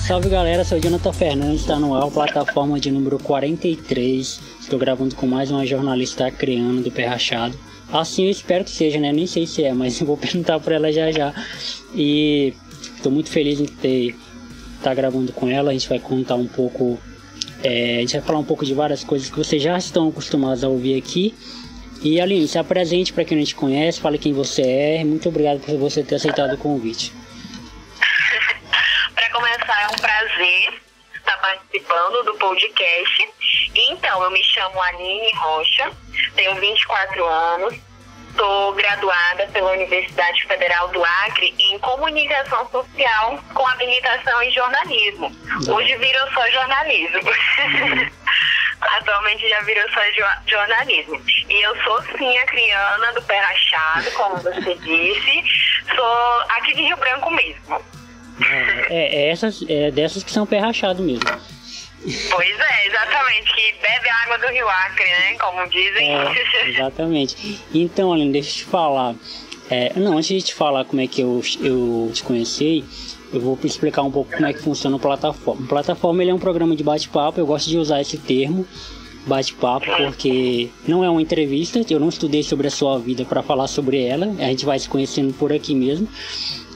Salve galera, sou o Jonathan Fernandes, está no ar, plataforma de número 43. Estou gravando com mais uma jornalista acreana do Pé Rachado. Assim eu espero que seja, né? Nem sei se é, mas eu vou perguntar para ela já já. E estou muito feliz em estar gravando com ela. A gente vai contar um pouco, a gente vai falar um pouco de várias coisas que vocês já estão acostumados a ouvir aqui. E Aline, se apresente para quem não te conhece, fale quem você é. Muito obrigado por você ter aceitado o convite. É um prazer estar participando do podcast. Então, eu me chamo Aline Rocha, tenho 24 anos, sou graduada pela Universidade Federal do Acre em Comunicação Social com habilitação em jornalismo. Hoje virou só jornalismo. Atualmente já virou só jornalismo. E eu sou sim acriana do Pé Rachado, como você disse. Sou aqui de Rio Branco mesmo. É dessas que são pé rachado mesmo. Pois é, exatamente, que bebe a água do Rio Acre, né, como dizem. Exatamente. Então, Aline, deixa eu te falar. Antes de te falar como é que eu te conheci, eu vou explicar um pouco como é que funciona o Plataforma. O Plataforma ele é um programa de bate-papo, eu gosto de usar esse termo, bate-papo, porque não é uma entrevista, eu não estudei sobre a sua vida para falar sobre ela, a gente vai se conhecendo por aqui mesmo.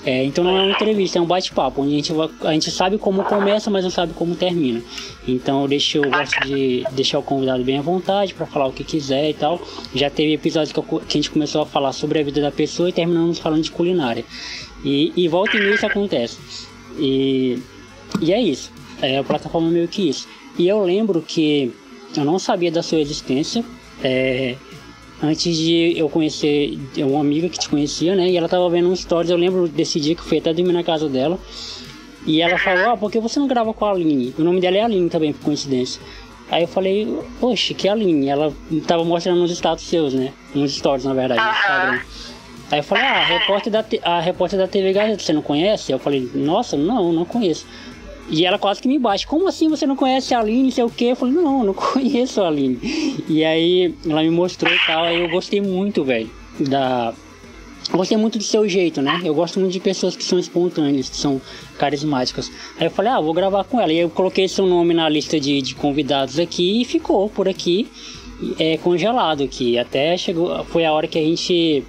Então não é uma entrevista, é um bate-papo, onde a gente sabe como começa, mas não sabe como termina. Então eu gosto de deixar o convidado bem à vontade para falar o que quiser e tal. Já teve episódios que a gente começou a falar sobre a vida da pessoa e terminamos falando de culinária. E volta e meia isso acontece. E é isso, a plataforma é meio que isso. E eu lembro que eu não sabia da sua existência, antes de eu conhecer uma amiga que te conhecia, né? E ela tava vendo um stories, eu lembro desse dia que eu fui até dormir na casa dela. E ela falou, por que você não grava com a Aline? O nome dela é Aline também, por coincidência. Aí eu falei, poxa, que Aline? Ela tava mostrando uns status seus, né? Uns stories, na verdade, no Instagram. Aí eu falei, a repórter da TV Gazeta, você não conhece? Eu falei, nossa, não conheço. E ela quase que me bate, como assim você não conhece a Aline, não sei o que? Eu falei, não conheço a Aline. E aí ela me mostrou e tal, aí eu gostei muito, velho, gostei muito do seu jeito, né? Eu gosto muito de pessoas que são espontâneas, que são carismáticas. Aí eu falei, vou gravar com ela. E eu coloquei seu nome na lista de convidados aqui e ficou por aqui, congelado aqui. Até foi a hora que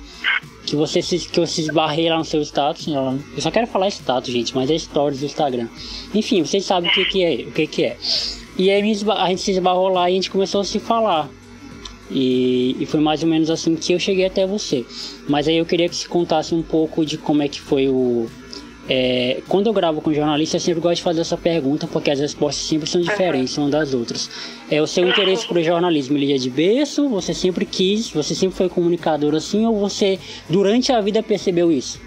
que eu se esbarrei lá no seu status. Eu só quero falar status, gente, mas é stories do Instagram. Enfim, vocês sabem o que é. E aí a gente se esbarrou lá e a gente começou a se falar. E foi mais ou menos assim que eu cheguei até você. Mas aí eu queria que você contasse um pouco de como é que foi quando eu gravo com jornalista, eu sempre gosto de fazer essa pergunta, porque as respostas sempre são diferentes umas das outras. O seu interesse por jornalismo, ele é de berço? Você sempre foi comunicador assim, ou você, durante a vida, percebeu isso?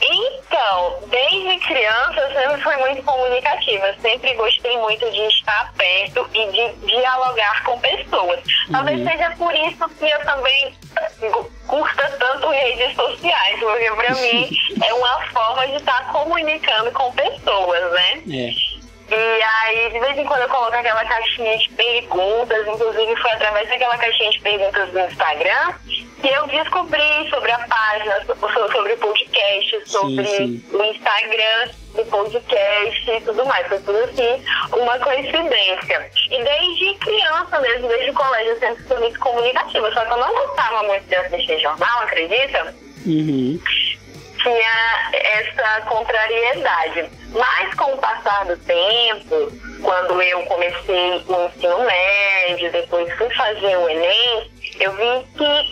Então, desde criança eu sempre fui muito comunicativa, eu sempre gostei muito de estar perto e de dialogar com pessoas. Talvez seja por isso que eu também curta tanto redes sociais, porque pra mim é uma forma de estar comunicando com pessoas, né? E aí, de vez em quando eu coloco aquela caixinha de perguntas, inclusive foi através daquela caixinha de perguntas do Instagram que eu descobri sobre a página, sobre o podcast, sobre o Instagram do podcast e tudo mais. Foi tudo assim, uma coincidência. E desde criança mesmo, desde o colégio, eu sempre fui muito comunicativa. Só que eu não gostava muito de assistir jornal, acredita? Tinha essa contrariedade. Mas com o passar do tempo, quando eu comecei o ensino médio, depois fui fazer o Enem, eu vi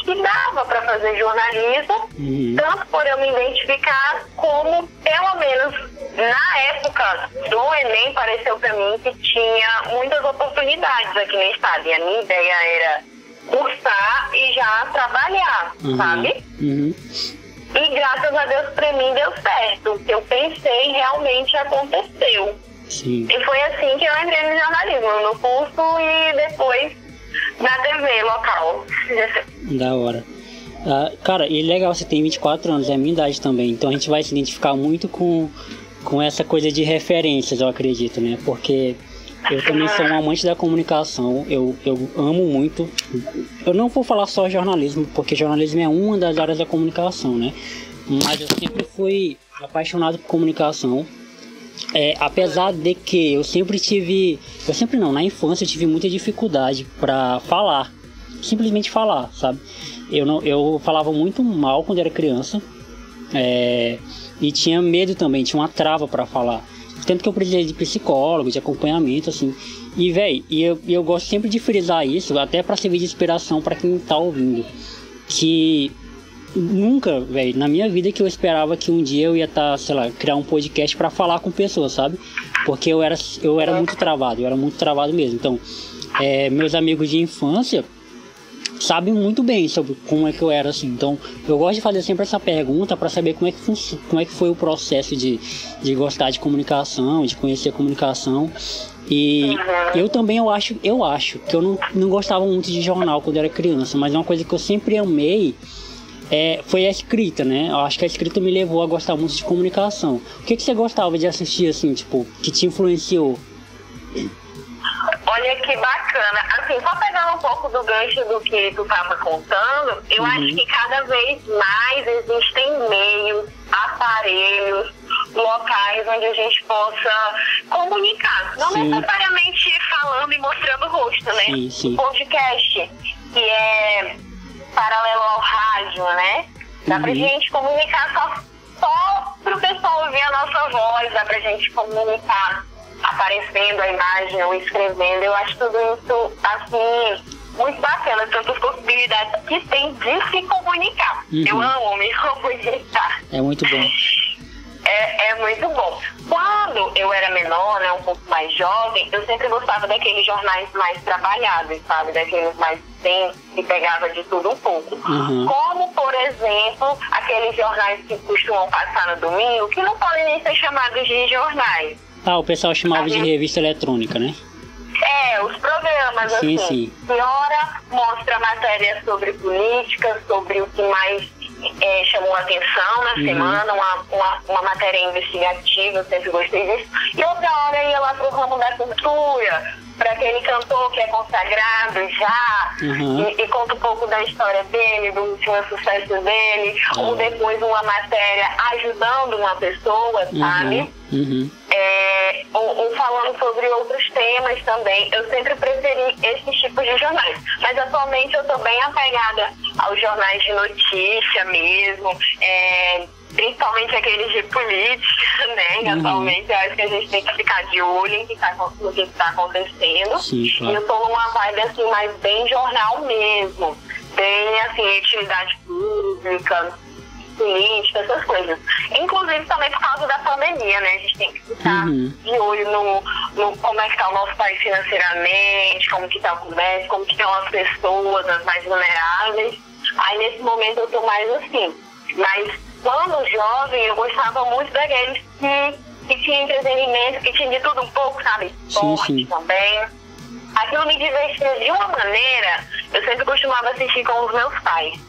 que dava para fazer jornalismo, tanto por eu me identificar como, pelo menos na época do Enem, pareceu para mim que tinha muitas oportunidades aqui no estado. E a minha ideia era cursar e já trabalhar, sabe? E graças a Deus pra mim deu certo. O que eu pensei realmente aconteceu. Sim. E foi assim que eu entrei no jornalismo, no curso e depois na TV local. Da hora. Cara, e legal, você tem 24 anos, é a minha idade também, então a gente vai se identificar muito com essa coisa de referências, eu acredito, né? Porque eu também sou um amante da comunicação, eu amo muito. Eu não vou falar só jornalismo, porque jornalismo é uma das áreas da comunicação, né? Mas eu sempre fui apaixonado por comunicação. Apesar de que na infância eu tive muita dificuldade para falar, simplesmente falar, sabe? Eu falava muito mal quando era criança, e tinha medo também, tinha uma trava para falar, tanto que eu precisei de psicólogo, de acompanhamento, assim. E eu gosto sempre de frisar isso, até para servir de inspiração para quem tá ouvindo, que nunca, na minha vida que eu esperava que um dia eu ia criar um podcast para falar com pessoas, sabe? Porque eu era muito travado mesmo. Então, meus amigos de infância sabem muito bem sobre como é que eu era, assim. Então, eu gosto de fazer sempre essa pergunta para saber como é que foi o processo de gostar de comunicação, de conhecer a comunicação. E eu também, eu acho que eu não gostava muito de jornal quando eu era criança, mas uma coisa que eu sempre amei foi a escrita, né? Eu acho que a escrita me levou a gostar muito de comunicação. O que você gostava de assistir, assim, tipo, que te influenciou? Olha que bacana. Assim, só pegando um pouco do gancho do que tu estava contando, eu acho que cada vez mais existem meios, aparelhos, locais onde a gente possa comunicar. Não necessariamente falando e mostrando o rosto, né? Sim. O podcast, que é paralelo ao rádio, né? Dá pra gente comunicar só pro pessoal ouvir a nossa voz, dá pra gente comunicar aparecendo a imagem ou escrevendo. Eu acho tudo isso, assim, muito bacana, tantas possibilidades que tem de se comunicar. Eu amo me comunicar. É muito bom. É muito bom. Quando eu era menor, né, um pouco mais jovem, eu sempre gostava daqueles jornais mais trabalhados, sabe? Daqueles mais densos, que pegava de tudo um pouco. Como, por exemplo, aqueles jornais que costumam passar no domingo, que não podem nem ser chamados de jornais. O pessoal chamava de revista eletrônica, né? Os programas, sim, assim. Sim. Que ora mostra matérias sobre política, sobre o que mais chamou a atenção na semana, uma matéria investigativa, eu sempre gostei disso. E outra hora ia lá pro ramo da cultura, para aquele cantor que é consagrado já, e conta um pouco da história dele, do último sucesso dele, ou depois uma matéria ajudando uma pessoa, sabe? Ou falando sobre outros temas também. Eu sempre preferi esses tipos de jornais. Mas atualmente eu estou bem apegada aos jornais de notícia mesmo, principalmente aqueles de política, né? Atualmente eu acho que a gente tem que ficar de olho no que está acontecendo. Sim, claro. E eu estou numa vibe assim, mais bem jornal mesmo. Bem assim, utilidade pública, política, essas coisas. Inclusive também por causa da pandemia, né? A gente tem que ficar de olho no como é que está o nosso país financeiramente, como que está o comércio, como que estão as pessoas, as mais vulneráveis. Aí nesse momento eu tô mais assim. Mas quando jovem eu gostava muito daqueles que tinha entretenimento, que tinha de tudo um pouco, sabe? Esporte também. Aquilo me divertia de uma maneira, eu sempre costumava assistir com os meus pais.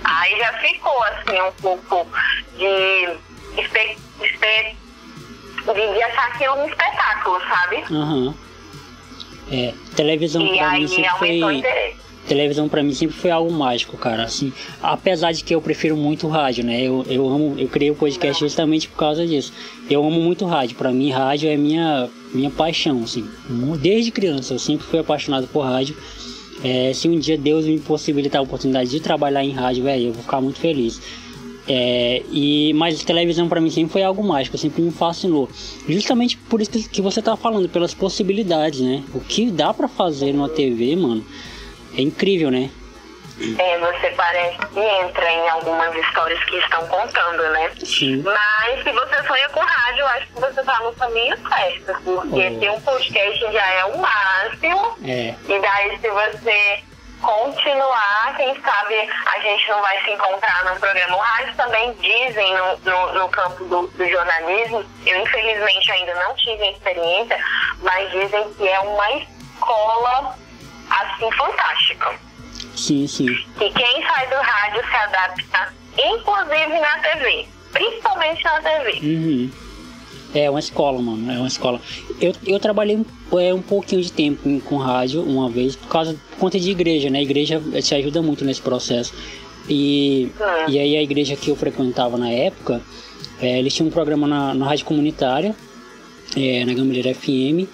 Aí já ficou assim um pouco de achar aquilo um espetáculo, sabe? Televisão e pra aí mim sempre foi... Televisão pra mim sempre foi algo mágico, cara, assim, apesar de que eu prefiro muito rádio, né, eu criei o podcast justamente por causa disso. Eu amo muito rádio, pra mim rádio é minha paixão, assim, desde criança eu sempre fui apaixonado por rádio. Se um dia Deus me possibilitar a oportunidade de trabalhar em rádio, eu vou ficar muito feliz. Mas televisão pra mim sempre foi algo mágico, sempre me fascinou. Justamente por isso que você tá falando, pelas possibilidades, né? O que dá pra fazer numa TV, mano, é incrível, né? Você parece que entra em algumas histórias que estão contando, né? Sim. Mas se você sonha com rádio, eu acho que você tá no caminho certo, porque ter um podcast já é o máximo. E daí se você continuar, quem sabe a gente não vai se encontrar num programa. O rádio também dizem no campo do jornalismo, eu infelizmente ainda não tive a experiência, mas dizem que é uma escola assim fantástica. Sim, sim. E quem sai do rádio se adapta, inclusive na TV, principalmente na TV. Uhum. É uma escola, mano, é uma escola. Eu trabalhei um pouquinho de tempo com rádio uma vez, por conta de igreja, né? A igreja te ajuda muito nesse processo. E aí a igreja que eu frequentava na época, eles tinham um programa na rádio comunitária, na Gameleira FM,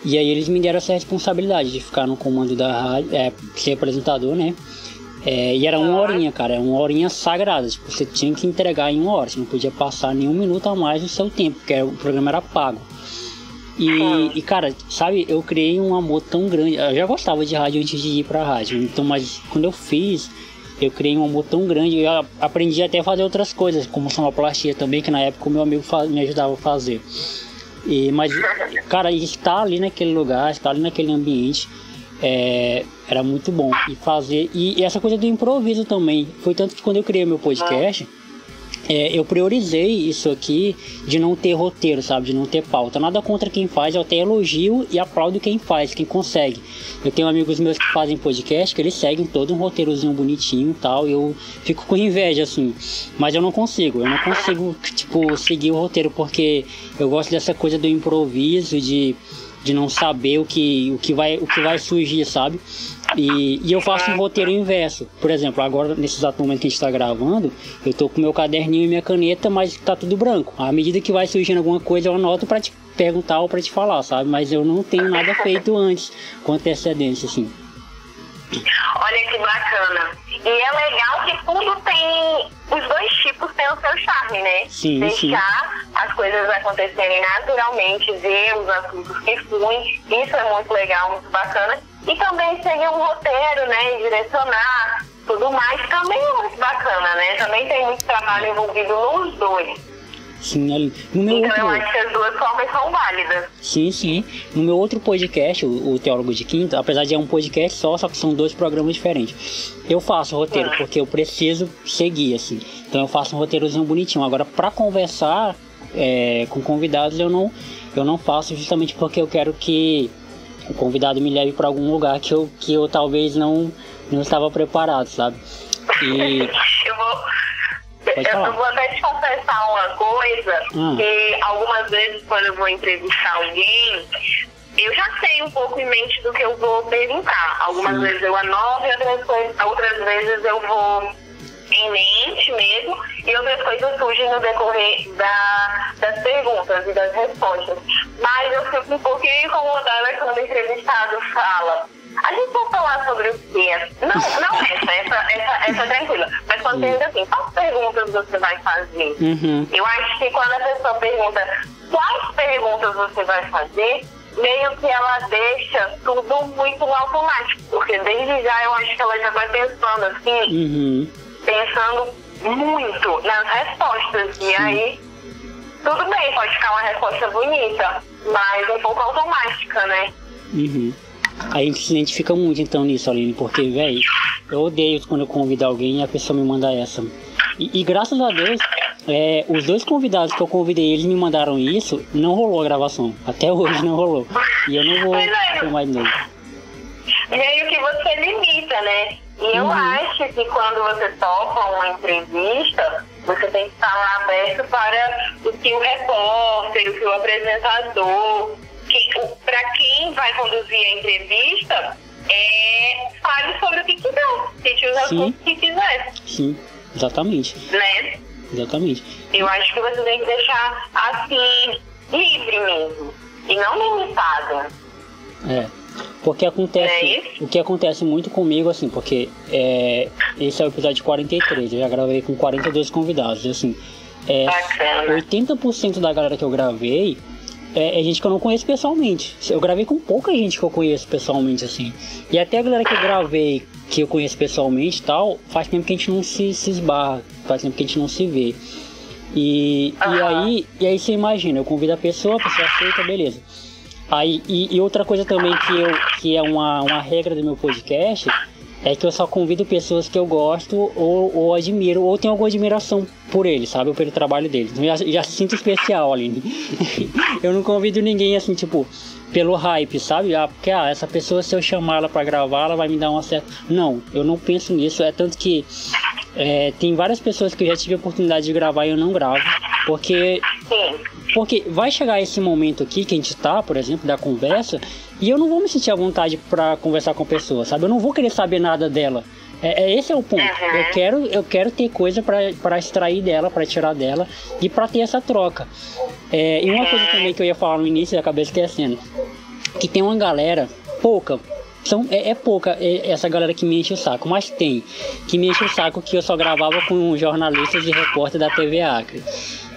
e aí eles me deram essa responsabilidade de ficar no comando da rádio, ser apresentador, né? E era uma horinha, cara, uma horinha sagrada. Tipo, você tinha que entregar em uma hora, você não podia passar nenhum minuto a mais do seu tempo, porque o programa era pago. E cara, sabe, eu criei um amor tão grande. Eu já gostava de rádio antes de ir pra rádio, então, mas quando eu fiz, eu criei um amor tão grande. Eu aprendi até a fazer outras coisas, como sonoplastia também, que na época o meu amigo me ajudava a fazer. Mas, cara, estar ali naquele lugar, estar ali naquele ambiente, era muito bom. E essa coisa do improviso também. Foi tanto que quando eu criei meu podcast, eu priorizei isso aqui de não ter roteiro, sabe? De não ter pauta. Nada contra quem faz, eu até elogio e aplaudo quem faz, quem consegue. Eu tenho amigos meus que fazem podcast, que eles seguem todo um roteirozinho bonitinho e tal. E eu fico com inveja, assim. Mas eu não consigo, tipo, seguir o roteiro, porque eu gosto dessa coisa do improviso, de não saber o que vai surgir, sabe? E eu faço um roteiro inverso. Por exemplo, agora, nesse exato momento que a gente está gravando, eu tô com meu caderninho e minha caneta, mas tá tudo branco. À medida que vai surgindo alguma coisa, eu anoto pra te perguntar ou pra te falar, sabe? Mas eu não tenho nada feito antes, com antecedência, assim. Olha que bacana. E é legal que tudo tem... Os dois tipos têm o seu charme, né? Sim, deixar as coisas acontecerem naturalmente, ver os assuntos que fluem. Isso é muito legal, muito bacana. E também seguir um roteiro, né? E direcionar, tudo mais. Também é muito bacana, né? Também tem muito trabalho envolvido nos dois. Sim, ali. No meu então eu acho que as duas formas são válidas. Sim. No meu outro podcast, o Teólogo de Quinta, apesar de um podcast só que são dois programas diferentes, eu faço roteiro, porque eu preciso seguir, assim. Então eu faço um roteirozinho bonitinho. Agora, pra conversar com convidados, eu não faço, justamente porque eu quero que o convidado me leve pra algum lugar que eu talvez não estava preparado, sabe? E... Eu vou até te confessar uma coisa, que algumas vezes quando eu vou entrevistar alguém, eu já sei um pouco em mente do que eu vou perguntar. Algumas vezes eu anoto e outras vezes eu vou em mente mesmo, e outras coisas surgem no decorrer das perguntas e das respostas. Mas eu fico um pouquinho incomodada quando o entrevistado fala: a gente vai falar sobre o quê? Não essa tranquila. Mas quando pergunta assim, quais perguntas você vai fazer? Eu acho que quando a pessoa pergunta quais perguntas você vai fazer, meio que ela deixa tudo muito no automático. Porque desde já eu acho que ela já vai pensando assim, pensando muito nas respostas. E aí, tudo bem, pode ficar uma resposta bonita, mas um pouco automática, né? A gente se identifica muito então nisso, Aline, porque, velho, eu odeio quando eu convido alguém e a pessoa me manda essa. E graças a Deus, os dois convidados que eu convidei, eles me mandaram isso, não rolou a gravação. Até hoje não rolou. E eu não vou filmar de novo. Meio que você limita, né? E eu acho que quando você topa uma entrevista, você tem que estar lá aberto para o que o repórter, o que o apresentador... Para quem vai conduzir a entrevista, fale sobre o que quiser, tente os assuntos que quiser. Sim, exatamente. Né? Exatamente. Eu acho que você tem que deixar assim, livre mesmo, e não limitado. Porque o que acontece muito comigo, assim, porque esse é o episódio 43, eu já gravei com 42 convidados, assim, 80% da galera que eu gravei é gente que eu não conheço pessoalmente. Eu gravei com pouca gente que eu conheço pessoalmente, assim. E até a galera que eu gravei, que eu conheço pessoalmente e tal, faz tempo que a gente não se esbarra, faz tempo que a gente não se vê. E aí você imagina, eu convido a pessoa aceita, beleza. Aí, e outra coisa também que é uma regra do meu podcast, é que eu só convido pessoas que eu gosto ou admiro, ou tenho alguma admiração por eles, sabe? Ou pelo trabalho deles. Eu já sinto especial, Aline. Eu não convido ninguém assim, tipo, pelo hype, sabe? Porque essa pessoa, se eu chamar ela pra gravar, ela vai me dar uma certa... Não, eu não penso nisso. É tanto que tem várias pessoas que eu já tive a oportunidade de gravar e eu não gravo. Porque vai chegar esse momento aqui que a gente tá, por exemplo, da conversa, e eu não vou me sentir à vontade pra conversar com a pessoa, sabe? Eu não vou querer saber nada dela. Esse é o ponto. Eu quero ter coisa pra extrair dela, pra tirar dela e pra ter essa troca. E uma coisa também que eu ia falar no início e acabei esquecendo, que tem uma galera, pouca, pouca essa galera que me enche o saco, mas tem, que me enche o saco que eu só gravava com jornalistas e repórter da TV Acre.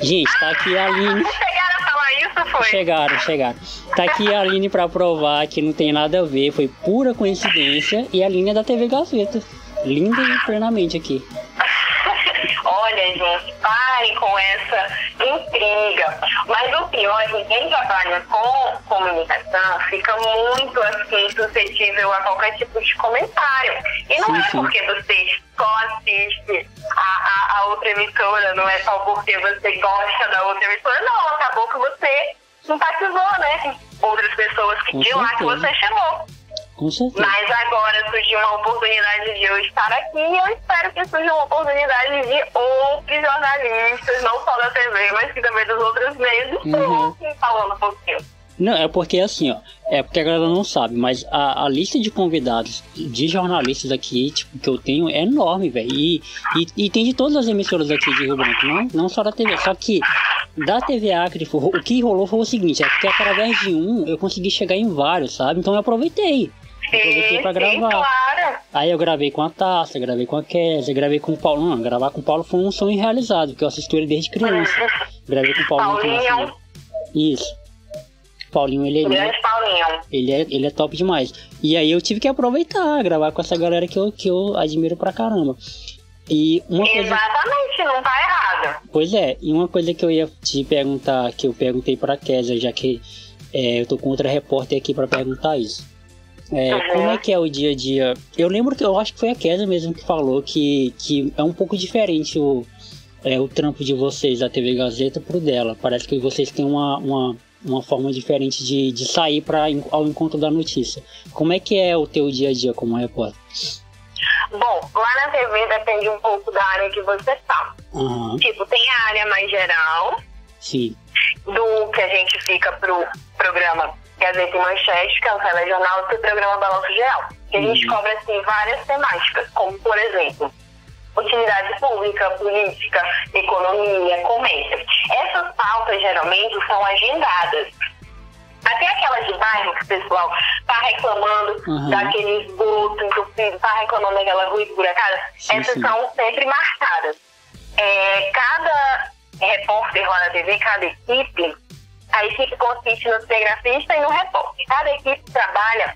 Gente, tá aqui a Aline. Chegaram a falar isso, foi? Chegaram. Tá aqui a Aline pra provar que não tem nada a ver, foi pura coincidência, e a Aline é da TV Gazeta. Linda e plenamente aqui. Olha, gente, parem com essa intriga. Mas o pior é que quem trabalha com comunicação fica muito assim suscetível a qualquer tipo de comentário. E não sim. Porque você só assiste a outra emissora, não é só porque você gosta da outra emissora, não. Acabou que você simpatizou, né? Com outras pessoas que de lá que você chamou. Com certeza. Mas agora surgiu uma oportunidade de eu estar aqui e eu espero que surja uma oportunidade de outros jornalistas, não só da TV, mas que também dos outros meios, falando um pouquinho. Não, é porque assim, ó, porque a galera não sabe, mas a lista de convidados de jornalistas aqui, tipo, que eu tenho é enorme, velho. E tem de todas as emissoras aqui de Rio Branco, não só da TV. Só que da TV Acre, o que rolou foi o seguinte, é que através de eu consegui chegar em vários, sabe? Então eu aproveitei. Pra gravar. Claro. Aí eu gravei com a Tássia, gravei com a Kézia, gravei com o Paulo. Não, gravar com o Paulo foi um sonho realizado, porque eu assisto ele desde criança. Gravei com o Paulinho. Isso. Paulinho, ele é top demais. E aí eu tive que aproveitar, gravar com essa galera que eu admiro pra caramba. E uma exatamente, não tá errado. Pois é, e uma coisa que eu ia te perguntar, que eu perguntei pra Kézia, já que eu tô com outra repórter aqui pra perguntar isso. Como é que é o dia a dia? Eu lembro que eu acho que foi a Kézia mesmo que falou que é um pouco diferente o trampo de vocês da TV Gazeta pro dela. Parece que vocês têm uma forma diferente de sair ao encontro da notícia. Como é que é o teu dia a dia como repórter? Bom, lá na TV depende um pouco da área que você tá. Tipo, tem a área mais geral. Sim. Do que a gente fica pro programa Gazeta e Manchete, que é o telejornal, e o programa Balanço Geral. Que a gente cobra, assim, várias temáticas, como, por exemplo, utilidade pública, política, economia, comércio. Essas pautas, geralmente, são agendadas. Até aquelas de bairro que o pessoal tá reclamando daquele esgoto entupido, tá reclamando daquela rua esburacada, essas são sempre marcadas. Cada repórter lá na TV, cada equipe, a equipe consiste no cinegrafista e no repórter. Cada equipe trabalha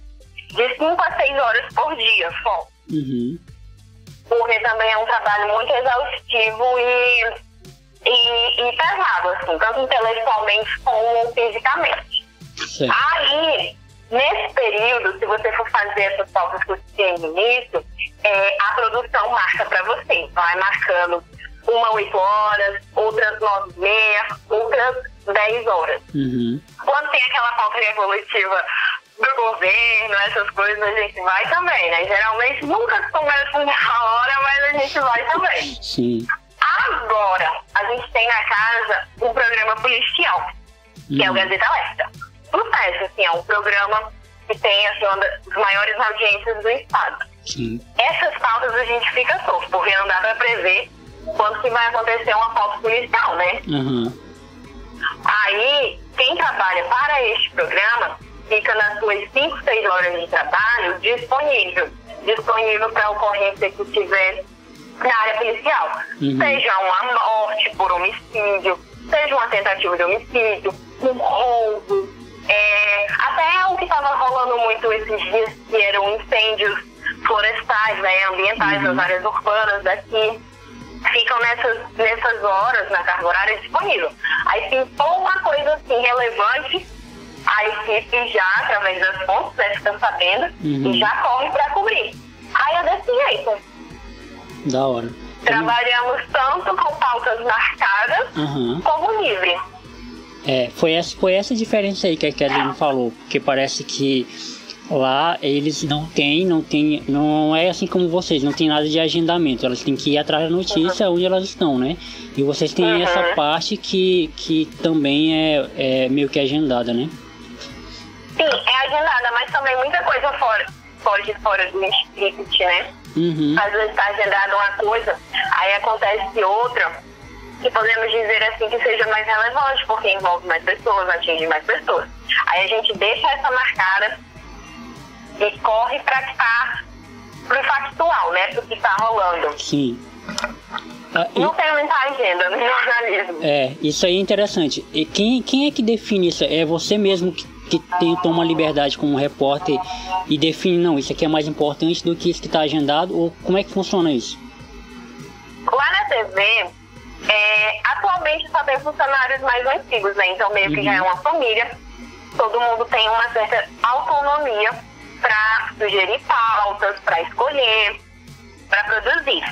de 5 a 6 horas por dia só. Porque também é um trabalho muito exaustivo e pesado, assim, tanto intelectualmente como fisicamente. Sim. Aí, nesse período, se você for fazer essas pautas que eu citei no início, a produção marca para você. Vai marcando uma 8 horas, outras 9h30, outras 10 horas. Quando tem aquela pauta evolutiva do governo, essas coisas, a gente vai também, né? Geralmente nunca começa na hora, mas a gente vai também. Sim. Agora, a gente tem na casa um programa policial, que é o Gazeta Alerta. Sucesso, assim, é um programa que tem, assim, uma das maiores audiências do estado. Sim. Essas pautas a gente fica solto, porque não dá pra prever quando que vai acontecer uma pauta policial, né? Aí, quem trabalha para este programa fica nas suas 5, 6 horas de trabalho disponível para a ocorrência que tiver na área policial. Seja uma morte por homicídio, seja uma tentativa de homicídio, um roubo, até o que estava rolando muito esses dias, que eram incêndios florestais, né, ambientais nas áreas urbanas daqui. Ficam nessas horas, na carga horária, disponível. Aí, se for uma coisa assim relevante, a equipe já, através das fontes, né, fica sabendo e já corre para cobrir. Aí é desse jeito. Da hora. Trabalhamos tanto com pautas marcadas como livre. Foi essa diferença aí que a Kelly falou, porque parece que lá eles não é assim como vocês, não tem nada de agendamento, elas têm que ir atrás da notícia onde elas estão, né? E vocês têm essa parte que também é meio que agendada, né? Sim, é agendada, mas também muita coisa fora do script, né? Às vezes está agendada uma coisa, aí acontece outra, que podemos dizer assim que seja mais relevante, porque envolve mais pessoas, atinge mais pessoas. Aí a gente deixa essa marcada e corre para o factual, né? Para o que está rolando. Sim. Não tem muita agenda no jornalismo. Isso aí é interessante. E quem é que define isso? É você mesmo que toma liberdade como repórter e define, não, isso aqui é mais importante do que isso que está agendado? Ou como é que funciona isso? Lá na TV, atualmente só tem funcionários mais antigos, né? Então meio que já é uma família. Todo mundo tem uma certa autonomia para sugerir pautas, para escolher, para produzir.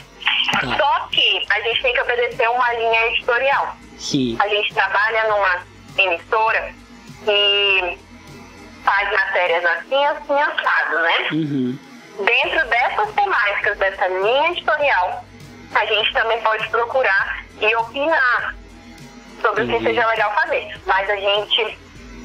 Só que a gente tem que obedecer uma linha editorial. Sim. A gente trabalha numa emissora que faz matérias assim, assado, né? Dentro dessas temáticas, dessa linha editorial, a gente também pode procurar e opinar sobre o que seja legal fazer. Mas a gente,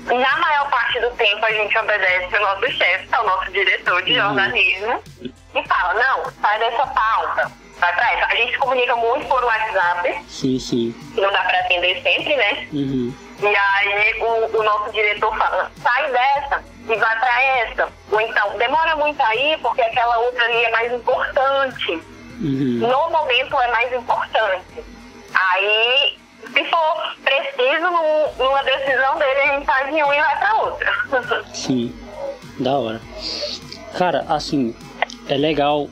na maior parte do tempo, a gente obedece o nosso chefe, que é o nosso diretor de jornalismo, e fala, não, sai dessa pauta, vai pra essa. A gente se comunica muito por WhatsApp. Sim. Não dá pra atender sempre, né? E aí o nosso diretor fala, sai dessa e vai pra essa. Ou então, demora muito aí porque aquela outra ali é mais importante. No momento é mais importante. Aí, se for preciso, numa decisão dele, a gente sai de um e vai pra outra. Sim, da hora. Cara, assim, é legal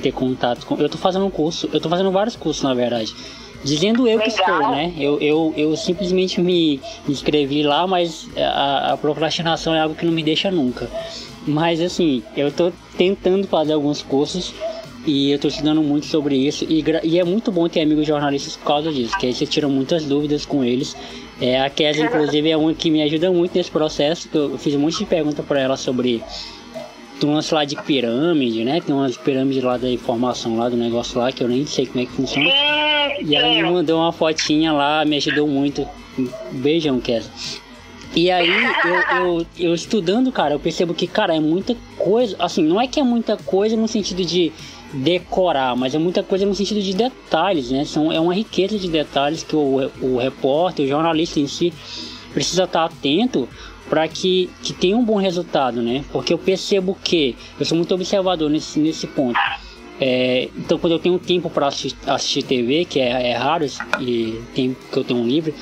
ter contato com... Eu tô fazendo vários cursos, na verdade. Dizendo eu que estou, né? Eu simplesmente me inscrevi lá, mas a procrastinação é algo que não me deixa nunca. Mas assim, eu tô tentando fazer alguns cursos e eu tô estudando muito sobre isso. E é muito bom ter amigos jornalistas por causa disso, que aí você tira muitas dúvidas com eles. A Kézia, inclusive, é uma que me ajuda muito nesse processo, que eu fiz um monte de perguntas para ela sobre... Tem um lance lá de pirâmide, né? Tem umas pirâmides lá da informação lá do negócio lá, que eu nem sei como é que funciona. E ela me mandou uma fotinha lá, me ajudou muito. Beijão, Kézia. E aí, eu estudando, cara, eu percebo que, cara, é muita coisa. Assim, não é que é muita coisa no sentido de decorar, mas é muita coisa no sentido de detalhes, né? É uma riqueza de detalhes que o repórter, o jornalista em si, precisa estar atento para que tenha um bom resultado, né? Porque eu percebo que eu sou muito observador nesse ponto. Então, quando eu tenho tempo para assistir TV, que é raro, e tempo que eu tenho livre,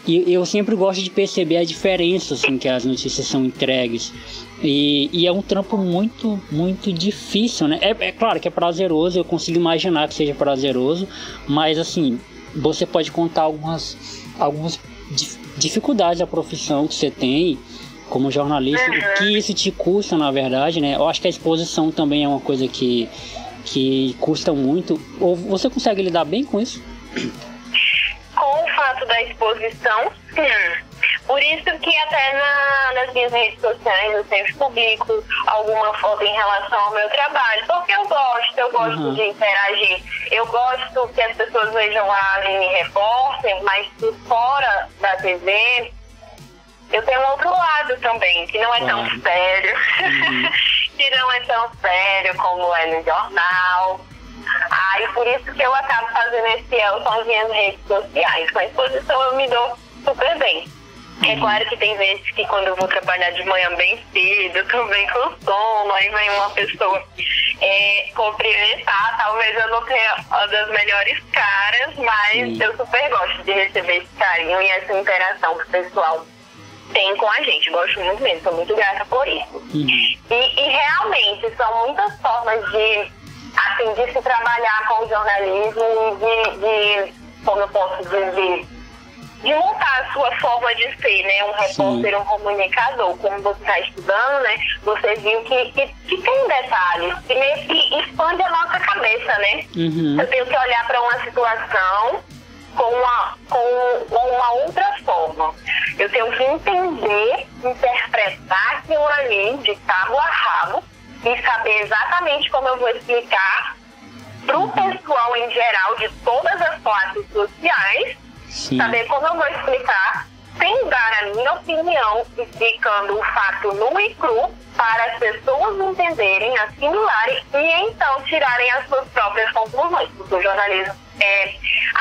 e eu sempre gosto de perceber a diferença assim, que as notícias são entregues. E é um trampo muito, muito difícil, né? É claro que é prazeroso, eu consigo imaginar que seja prazeroso, mas assim, você pode contar algumas dificuldades da profissão que você tem como jornalista, o que isso te custa, na verdade, né? Eu acho que a exposição também é uma coisa que custa muito. Ou você consegue lidar bem com isso? Com o fato da exposição, sim. Por isso que até nas minhas redes sociais eu sempre publico alguma foto em relação ao meu trabalho, porque eu gosto de interagir. Eu gosto que as pessoas vejam a Aline repórter, mas por fora da TV eu tenho um outro lado também, que não é tão sério, que não é tão sério como é no jornal. E por isso que eu acabo fazendo esse elo com as minhas redes sociais. Com a exposição eu me dou super bem. É claro que tem vezes que quando eu vou trabalhar de manhã bem cedo, eu tô bem com sono, aí vem uma pessoa cumprimentar, talvez eu não tenha uma das melhores caras, mas eu super gosto de receber esse carinho e essa interação que o pessoal tem com a gente. Gosto muito mesmo, sou muito grata por isso. E realmente são muitas formas de se trabalhar com o jornalismo e de como eu posso dizer, montar a sua forma de ser, né? Um repórter, um comunicador. Como você está estudando, né? Você viu que tem detalhes, que meio que expande a nossa cabeça, né? Eu tenho que olhar para uma situação com uma outra forma. Eu tenho que entender, interpretar aquilo ali de cabo a rabo e saber exatamente como eu vou explicar para o pessoal em geral de todas as classes sociais. Sim. Saber como eu vou explicar sem dar a minha opinião, explicando o fato nu e cru para as pessoas entenderem, assimilarem e então tirarem as suas próprias conclusões. Porque o jornalismo é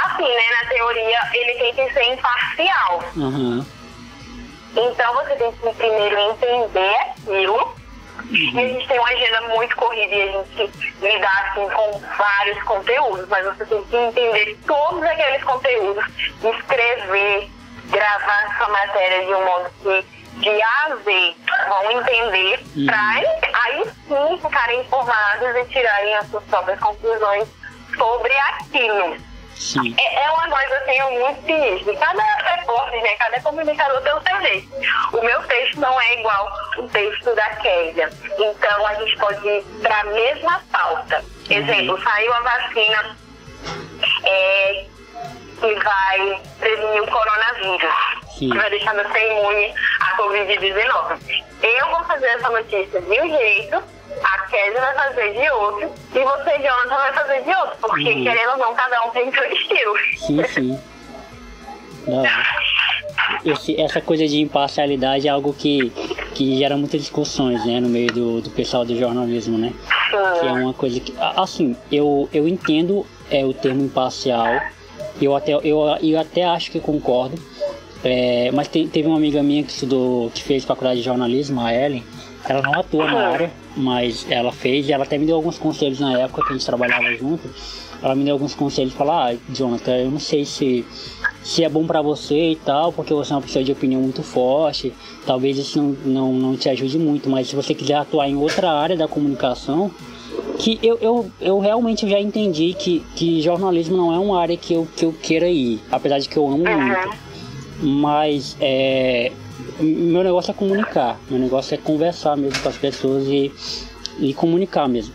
assim, né? Na teoria, ele tem que ser imparcial. Então você tem que primeiro entender aquilo. E a gente tem uma agenda muito corrida e a gente lidar assim, com vários conteúdos, mas você tem que entender todos aqueles conteúdos, escrever, gravar sua matéria de um modo que de A a Z vão entender, para aí sim ficarem informados e tirarem as suas próprias conclusões sobre aquilo. Sim. É uma coisa assim, muito sinistra. Cada repórter, né, cada comunicador tem o seu jeito. O meu texto não é igual o texto da Kézia. Então a gente pode ir para a mesma pauta. Exemplo, saiu a vacina que vai prevenir o coronavírus. Sim. Que vai deixar você imune à Covid-19. Eu vou fazer essa notícia de um jeito, a Kézia vai fazer de outro e você, Jonathan, vai fazer de outro. Porque, querendo ou não, cada um tem seu estilo. Sim. Não. Essa coisa de imparcialidade é algo que gera muitas discussões, né, no meio do pessoal do jornalismo, né? Que é uma coisa que... Assim, eu entendo o termo imparcial. Eu até acho que concordo. Mas teve uma amiga minha que fez faculdade de jornalismo, a Ellen. Ela não atua na área, mas ela fez, e ela até me deu alguns conselhos na época que a gente trabalhava junto. Ela me deu alguns conselhos e falou: Jonathan, eu não sei se é bom pra você e tal, porque você é uma pessoa de opinião muito forte, talvez isso não te ajude muito, mas se você quiser atuar em outra área da comunicação, que eu realmente já entendi que jornalismo não é uma área que eu queira ir, apesar de que eu amo muito, mas meu negócio é comunicar, meu negócio é conversar mesmo com as pessoas e comunicar mesmo.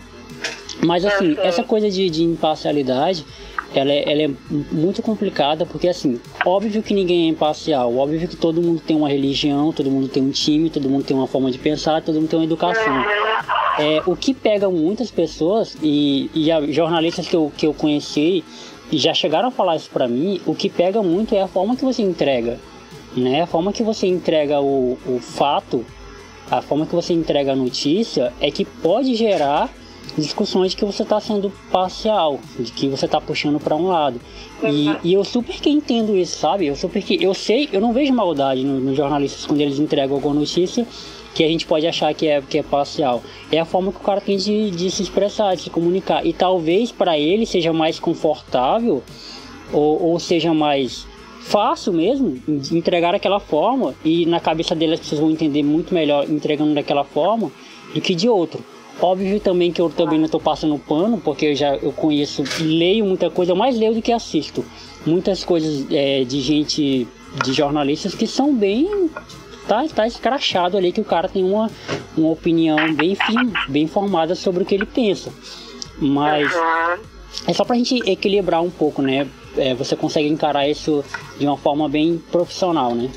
Mas assim, essa coisa de imparcialidade, ela é muito complicada, porque assim, óbvio que ninguém é imparcial, óbvio que todo mundo tem uma religião, todo mundo tem um time, todo mundo tem uma forma de pensar, todo mundo tem uma educação. O que pega muitas pessoas, e jornalistas que eu conheci e já chegaram a falar isso pra mim, o que pega muito é a forma que você entrega, né? A forma que você entrega o fato, a forma que você entrega a notícia é que pode gerar discussões de que você está sendo parcial, de que você está puxando para um lado. E eu super que entendo isso, sabe? Eu não vejo maldade nos jornalistas quando eles entregam alguma notícia que a gente pode achar que é parcial. É a forma que o cara tem de se expressar, de se comunicar. E talvez para ele seja mais confortável ou seja mais fácil mesmo de entregar daquela forma, e na cabeça dele as pessoas vão entender muito melhor entregando daquela forma do que de outro. Óbvio também que eu também não estou passando pano, porque eu conheço, leio muita coisa, eu mais leio do que assisto. Muitas coisas de jornalistas que são bem... Tá escrachado ali, que o cara tem uma opinião bem formada sobre o que ele pensa. Mas é só pra gente equilibrar um pouco, né? Você consegue encarar isso de uma forma bem profissional, né?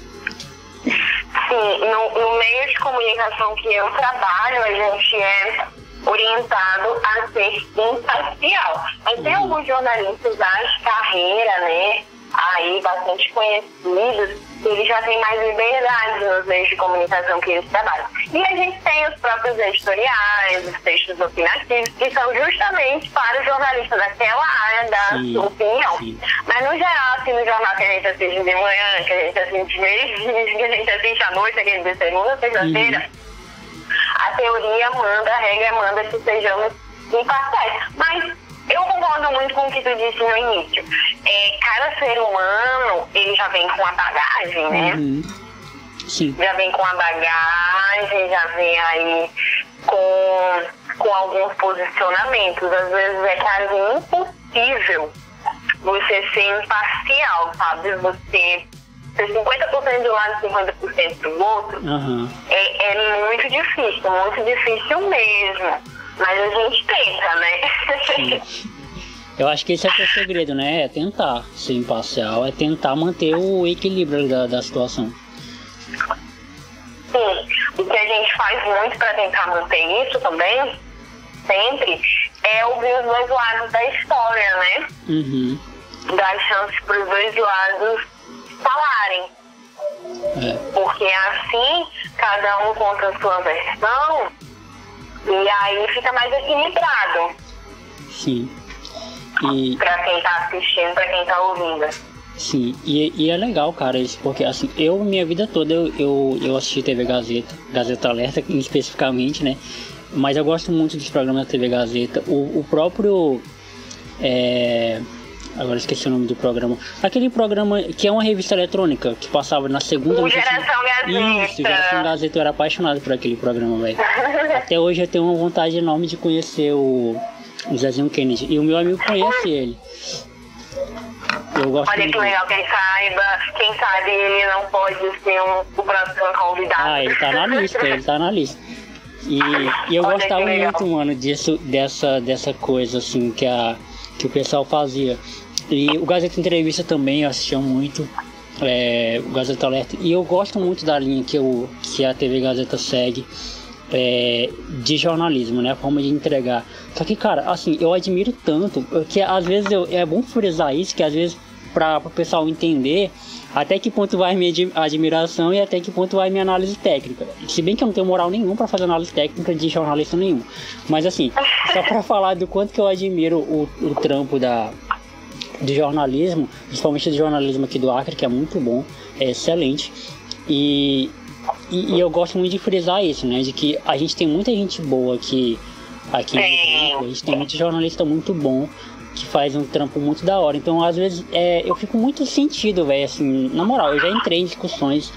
Sim, no meio de comunicação que eu trabalho, a gente é orientado a ser imparcial. Mas tem alguns jornalistas de carreira, né, aí bastante conhecidos, que eles já têm mais liberdade nos meios de comunicação que eles trabalham. E a gente tem os próprios editoriais, os textos opinativos, que são justamente para o jornalista daquela área da sua opinião. Sim. Mas no geral, assim, no jornal que a gente assiste de manhã, que a gente assiste de meio-dia, que a gente assiste à noite, aquele de segunda, sexta-feira, a teoria manda, a regra manda que sejamos imparciais. Mas eu concordo muito com o que tu disse no início. Cada ser humano, ele já vem com a bagagem, né? Sim. Já vem com a bagagem, já vem aí com alguns posicionamentos. Às vezes é quase impossível você ser imparcial, sabe? Você ser 50% de um lado e 50% do outro, é muito difícil mesmo. Mas a gente tenta, né? Sim. Eu acho que esse é o segredo, né? É tentar ser imparcial, é tentar manter o equilíbrio da situação. Sim, o que a gente faz muito para tentar manter isso também, sempre, é ouvir os dois lados da história, né? Dar chance para os dois lados falarem. Porque assim, cada um conta a sua versão e aí fica mais equilibrado. Sim. Pra quem tá assistindo, pra quem tá ouvindo. Sim, e é legal, cara, isso, porque assim, minha vida toda eu assisti TV Gazeta Alerta especificamente, né? Mas eu gosto muito dos programas da TV Gazeta. O próprio. Agora esqueci o nome do programa. Aquele programa que é uma revista eletrônica que passava na segunda. O Geração Gazeta. Isso, Geração Gazeta. Eu era apaixonado por aquele programa, velho. Até hoje eu tenho uma vontade enorme de conhecer o Zezinho Kennedy. E o meu amigo conhece ele. Eu gosto. Olha que legal, quem sabe ele não pode ser o próximo convidado. Ele tá na lista. E eu gostava muito, mano, dessa coisa assim que o pessoal fazia. E o Gazeta Entrevista também eu assistia muito, o Gazeta Alerta. E eu gosto muito da linha que a TV Gazeta segue, de jornalismo, né? A forma de entregar. Só que, cara, assim, eu admiro tanto, que às vezes é bom frisar isso, que às vezes para o pessoal entender até que ponto vai minha admiração e até que ponto vai minha análise técnica. Se bem que eu não tenho moral nenhum para fazer análise técnica de jornalista nenhum. Mas assim, só para falar do quanto que eu admiro o trampo de jornalismo, principalmente do jornalismo aqui do Acre, que é muito bom, é excelente. E eu gosto muito de frisar isso, né? De que a gente tem muita gente boa aqui a gente tem muito jornalista muito bom que faz um trampo muito da hora. Então, às vezes, eu fico muito sentido, velho, assim, na moral, eu já entrei em discussões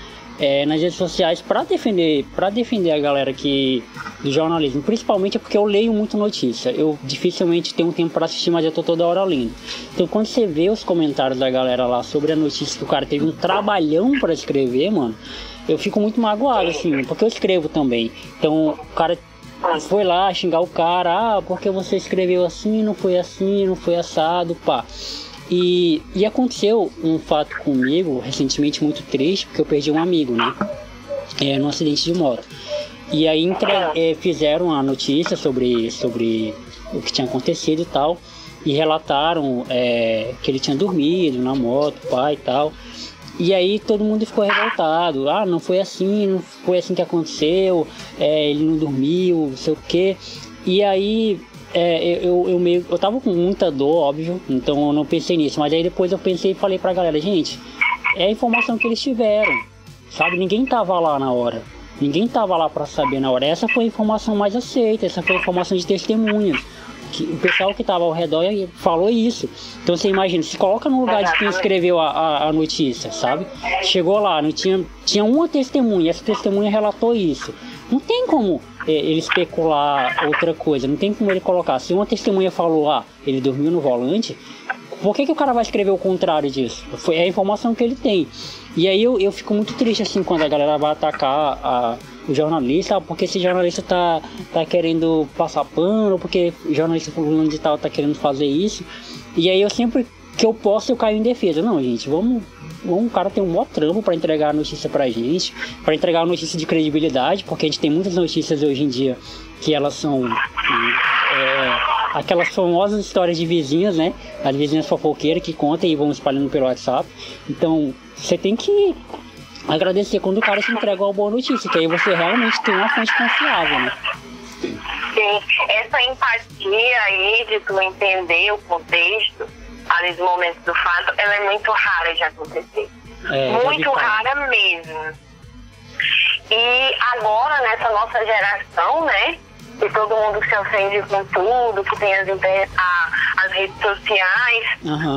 nas redes sociais pra defender a galera do jornalismo, principalmente porque eu leio muito notícia. Eu dificilmente tenho tempo pra assistir, mas eu tô toda hora lendo. Então, quando você vê os comentários da galera lá sobre a notícia que o cara teve um trabalhão pra escrever, mano, eu fico muito magoado, assim, porque eu escrevo também. Então, o cara foi lá xingar o cara, porque você escreveu assim, não foi assado, pá. E aconteceu um fato comigo recentemente muito triste, porque eu perdi um amigo, né? Num acidente de moto. E aí fizeram a notícia sobre o que tinha acontecido e tal, e relataram que ele tinha dormido na moto, pá, e tal. E aí todo mundo ficou revoltado. Não foi assim que aconteceu, ele não dormiu, não sei o quê. E aí eu tava com muita dor, óbvio, então eu não pensei nisso. Mas aí depois eu pensei e falei pra galera, gente, é a informação que eles tiveram, sabe? Ninguém tava lá na hora, ninguém tava lá pra saber na hora. Essa foi a informação mais aceita, essa foi a informação de testemunhas. O pessoal que estava ao redor falou isso. Então você imagina, se coloca no lugar de quem escreveu a notícia, sabe? Chegou lá, não tinha uma testemunha, essa testemunha relatou isso. Não tem como ele especular outra coisa, não tem como ele colocar. Se uma testemunha falou, ele dormiu no volante, por que o cara vai escrever o contrário disso? É a informação que ele tem. E aí eu fico muito triste assim quando a galera vai atacar o jornalista, porque esse jornalista tá querendo passar pano, porque o jornalista fulano de tal tá querendo fazer isso. E aí eu sempre que eu posso eu caio em defesa. Não, gente, vamos o cara tem um maior trampo para entregar a notícia pra gente, para entregar uma notícia de credibilidade, porque a gente tem muitas notícias hoje em dia que elas são aquelas famosas histórias de vizinhas, né? As vizinhas fofoqueiras que contam e vão espalhando pelo WhatsApp. Então, você tem que agradecer quando o cara te entrega uma boa notícia, que aí você realmente tem uma fonte confiável, né? Sim, essa empatia aí de tu entender o contexto ali do momento do fato, ela é muito rara de acontecer. Muito rara mesmo. E agora, nessa nossa geração, né? Que todo mundo se ofende com tudo, que tem as redes sociais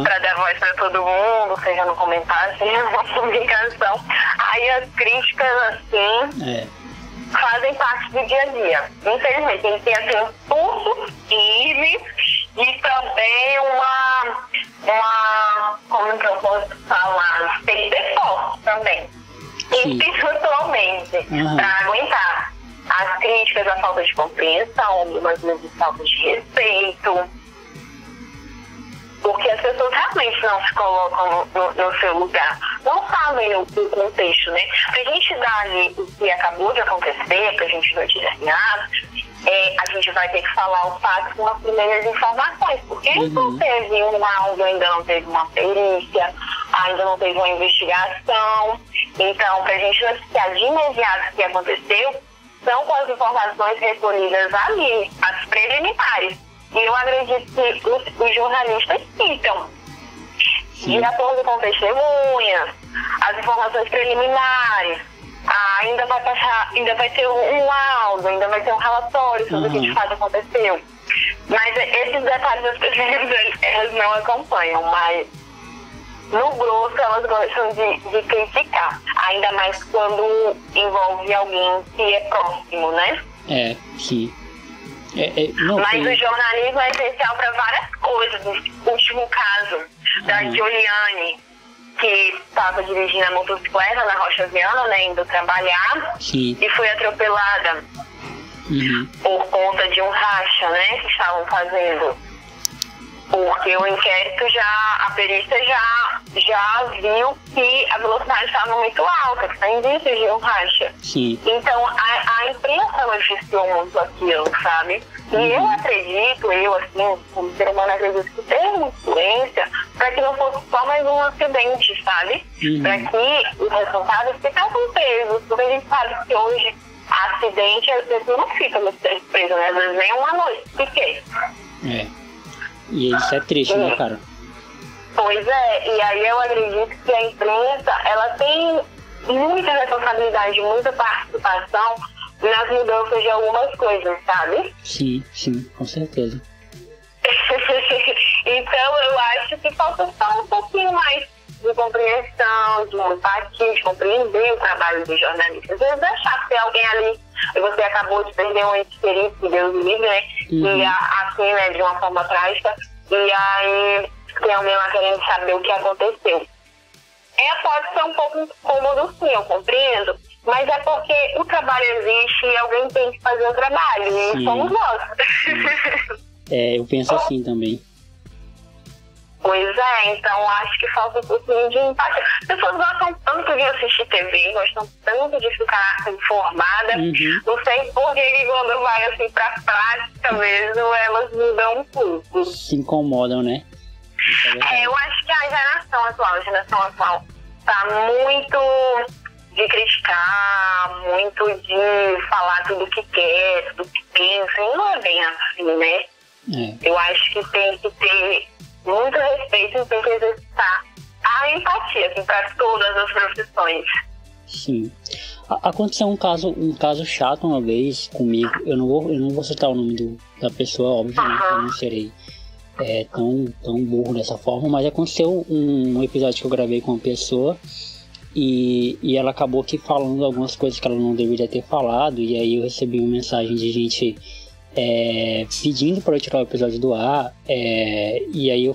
para dar voz para todo mundo, seja no comentário, seja na publicação. Aí as críticas, assim, fazem parte do dia a dia. Infelizmente, tem que ter assim, um pulso firme e também uma como que eu posso falar? Tem que ter força espiritualmente, para aguentar as críticas, a falta de compreensão, algumas vezes falta de respeito, porque as pessoas realmente não se colocam no seu lugar, não sabem o contexto, né? Pra gente dar ali o que acabou de acontecer, pra gente noticiar, a gente vai ter que falar o fato com as primeiras informações, porque não teve um laudo, ainda não teve uma perícia, ainda não teve uma investigação. Então, pra gente noticiar de imediato o que aconteceu, são com as informações recolhidas ali, as preliminares. E eu acredito que os jornalistas citam, de acordo com testemunhas, as informações preliminares, ainda vai ter um laudo, ainda vai ter um relatório sobre o que de fato aconteceu. Mas esses detalhes as pessoas elas não acompanham, mas no grosso elas gostam de criticar, ainda mais quando envolve alguém que é próximo, né? Sim. Mas o jornalismo é essencial para várias coisas. O último caso da Giuliane, que estava dirigindo a motocicleta na Rocha Viana, né, indo trabalhar, e foi atropelada por conta de um racha, né, que estavam fazendo. Porque o inquérito a perícia já viu que a velocidade estava muito alta, que está indícios de um racha. Então, a imprensa noticiou muito aquilo, sabe? E eu acredito, assim, como ser humano, acredito que teve uma influência para que não fosse só mais um acidente, sabe? Para que os responsáveis ficassem presos, porque a gente sabe que hoje acidente, às vezes não fica muito tempo preso, né? Às vezes nem uma noite. Por quê? E isso é triste, né, cara? Pois é, e aí eu acredito que a imprensa, ela tem muita responsabilidade, muita participação nas mudanças de algumas coisas, sabe? Sim, com certeza. Então eu acho que falta só um pouquinho mais de compreensão, de empatia, de compreender o trabalho dos jornalistas. Às vezes é chato ter alguém ali e você acabou de perder um ente querido, que Deus me livre, né? E assim, né, de uma forma trágica, e aí tem alguém lá querendo saber o que aconteceu. Pode ser um pouco incômodo, sim, eu compreendo, mas é porque o trabalho existe e alguém tem que fazer o trabalho, e somos nós. Eu penso assim também. Pois é, então acho que falta um pouquinho de empatia. As pessoas gostam tanto de assistir TV, gostam tanto de ficar informada. Não sei por que quando vai assim pra prática mesmo, elas mudam um pouco. Se incomodam, né? Eu acho que a geração atual tá muito de criticar, muito de falar tudo que quer, tudo que pensa, e não é bem assim, né? Eu acho que tem que ter muito respeito e tem que exercitar a empatia, assim, para todas as profissões. Sim. Aconteceu um caso chato uma vez comigo. Eu não vou citar o nome da pessoa, obviamente, eu não serei tão burro dessa forma, mas aconteceu um episódio que eu gravei com uma pessoa e ela acabou aqui falando algumas coisas que ela não deveria ter falado, e aí eu recebi uma mensagem de gente pedindo para eu tirar o episódio do ar, e aí eu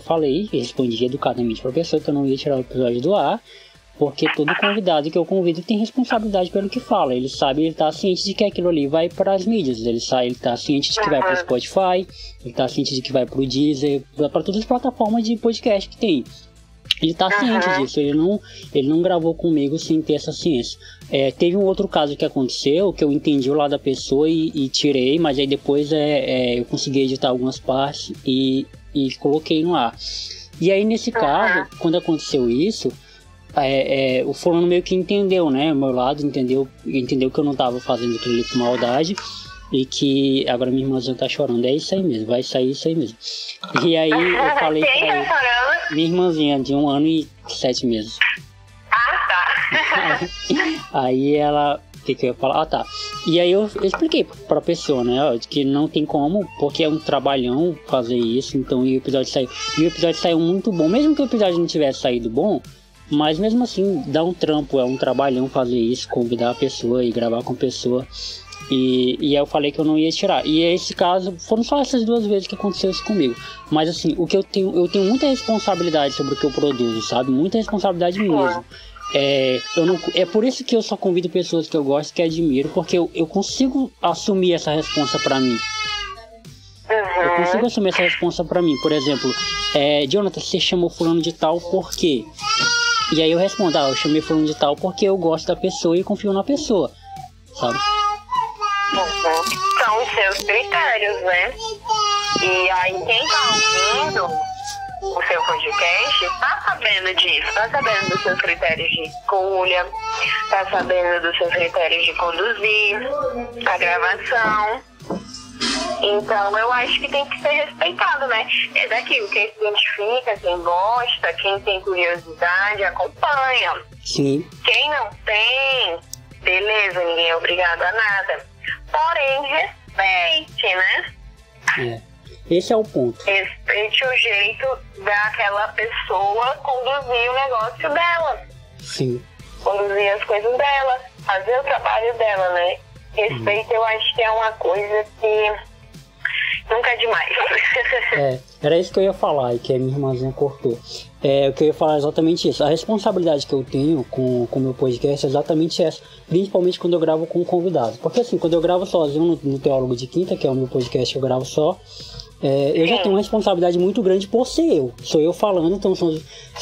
respondi educadamente para a pessoa que eu não ia tirar o episódio do ar, porque todo convidado que eu convido tem responsabilidade pelo que fala. Ele tá ciente de que aquilo ali vai para as mídias, ele tá ciente de que vai para o Spotify, ele tá ciente de que vai para o Deezer, para todas as plataformas de podcast que tem. Ele tá ciente disso, ele não gravou comigo sem ter essa ciência. Teve um outro caso que aconteceu, que eu entendi o lado da pessoa e tirei, mas aí depois eu consegui editar algumas partes e coloquei no ar. E aí nesse caso, quando aconteceu isso, o fulano meio que entendeu, né, o meu lado, entendeu que eu não tava fazendo aquilo ali por maldade, e que agora minha irmãzinha tá chorando. É isso aí mesmo, vai sair isso aí mesmo. E aí eu falei pra ela, minha irmãzinha de 1 ano e 7 meses. Tá. Aí ela, o que eu ia falar? Tá. E aí eu expliquei pra pessoa, né, que não tem como, porque é um trabalhão fazer isso. Então o episódio saiu muito bom, mesmo que o episódio não tivesse saído bom, mas mesmo assim dá um trampo, é um trabalhão fazer isso, convidar a pessoa e gravar com a pessoa. E aí eu falei que eu não ia tirar. E esse caso, foram só essas 2 vezes que aconteceu isso comigo. Mas assim, eu tenho muita responsabilidade sobre o que eu produzo, sabe? Muita responsabilidade mesmo. é por isso que eu só convido pessoas que eu gosto, que admiro, porque eu consigo assumir essa responsa pra mim. Eu consigo assumir essa responsa pra mim. Por exemplo, Jonathan, você chamou fulano de tal por quê? E aí eu respondo, eu chamei fulano de tal porque eu gosto da pessoa e confio na pessoa, sabe? São os seus critérios, né? E aí quem tá ouvindo o seu podcast tá sabendo disso, tá sabendo dos seus critérios de escolha, tá sabendo dos seus critérios de conduzir a gravação. Então eu acho que tem que ser respeitado, né? É daquilo, quem se identifica, quem gosta, quem tem curiosidade, acompanha. Sim. Quem não tem, beleza, ninguém é obrigado a nada. Porém, respeite, né? Esse é o ponto. Respeite o jeito daquela pessoa conduzir o negócio dela. Sim. Conduzir as coisas dela, fazer o trabalho dela, né? Respeito, eu acho que é uma coisa que nunca é demais. Era isso que eu ia falar e que a minha irmãzinha cortou. O que eu ia falar é exatamente isso. A responsabilidade que eu tenho com o meu podcast é exatamente essa. Principalmente quando eu gravo com convidados. Porque assim, quando eu gravo sozinho no Teólogo de Quinta, que é o meu podcast que eu gravo só, eu já tenho uma responsabilidade muito grande por ser eu. Sou eu falando, então são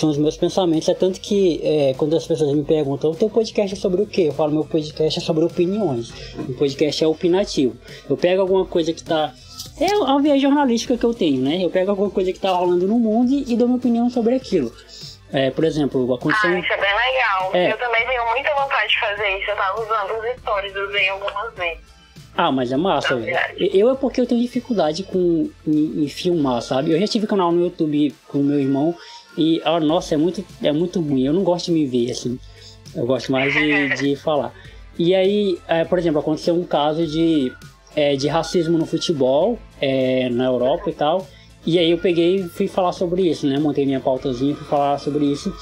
os meus pensamentos. É tanto que quando as pessoas me perguntam, o teu podcast é sobre o quê? Eu falo, meu podcast é sobre opiniões. O podcast é opinativo. Eu pego alguma coisa que tá... É uma viagem jornalística que eu tenho, né? Eu pego alguma coisa que tá rolando no mundo e dou minha opinião sobre aquilo. Por exemplo, aconteceu... isso é bem legal. Eu também tenho muita vontade de fazer isso. Eu tava usando os stories, usei algumas vezes. Mas é massa, velho. É porque eu tenho dificuldade em filmar, sabe? Eu já tive canal no YouTube com o meu irmão e, nossa, é muito ruim. Eu não gosto de me ver, assim. Eu gosto mais de falar. E aí, por exemplo, aconteceu um caso de racismo no futebol, na Europa e tal. E aí eu peguei e fui falar sobre isso, né? Montei minha pautazinha e fui falar sobre isso.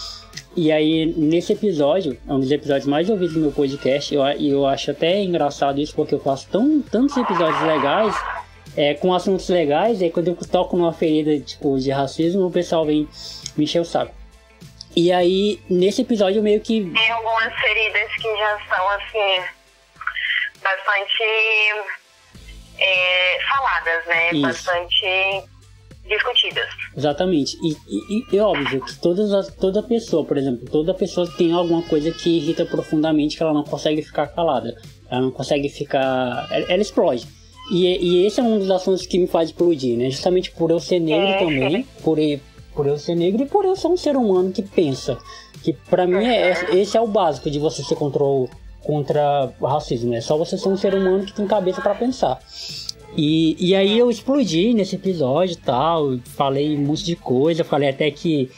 E aí, nesse episódio, é um dos episódios mais ouvidos do meu podcast, e eu acho até engraçado isso, porque eu faço tantos episódios legais, com assuntos legais, e aí quando eu toco numa ferida, tipo, de racismo, o pessoal vem me encher o saco. E aí, nesse episódio, eu meio que... Tem algumas feridas que já são, assim, bastante faladas, né? Isso. Bastante discutidas. Exatamente. E óbvio que toda pessoa, por exemplo, toda pessoa tem alguma coisa que irrita profundamente, que ela não consegue ficar calada. Ela não consegue ficar... Ela explode. E esse é um dos assuntos que me faz explodir, né? Justamente por eu ser negro também, por eu ser negro e por eu ser um ser humano que pensa. Que pra mim esse é o básico de você ser contra o racismo. É só você ser um ser humano que tem cabeça pra pensar. E aí eu explodi nesse episódio e tal, falei um monte de coisa, falei até que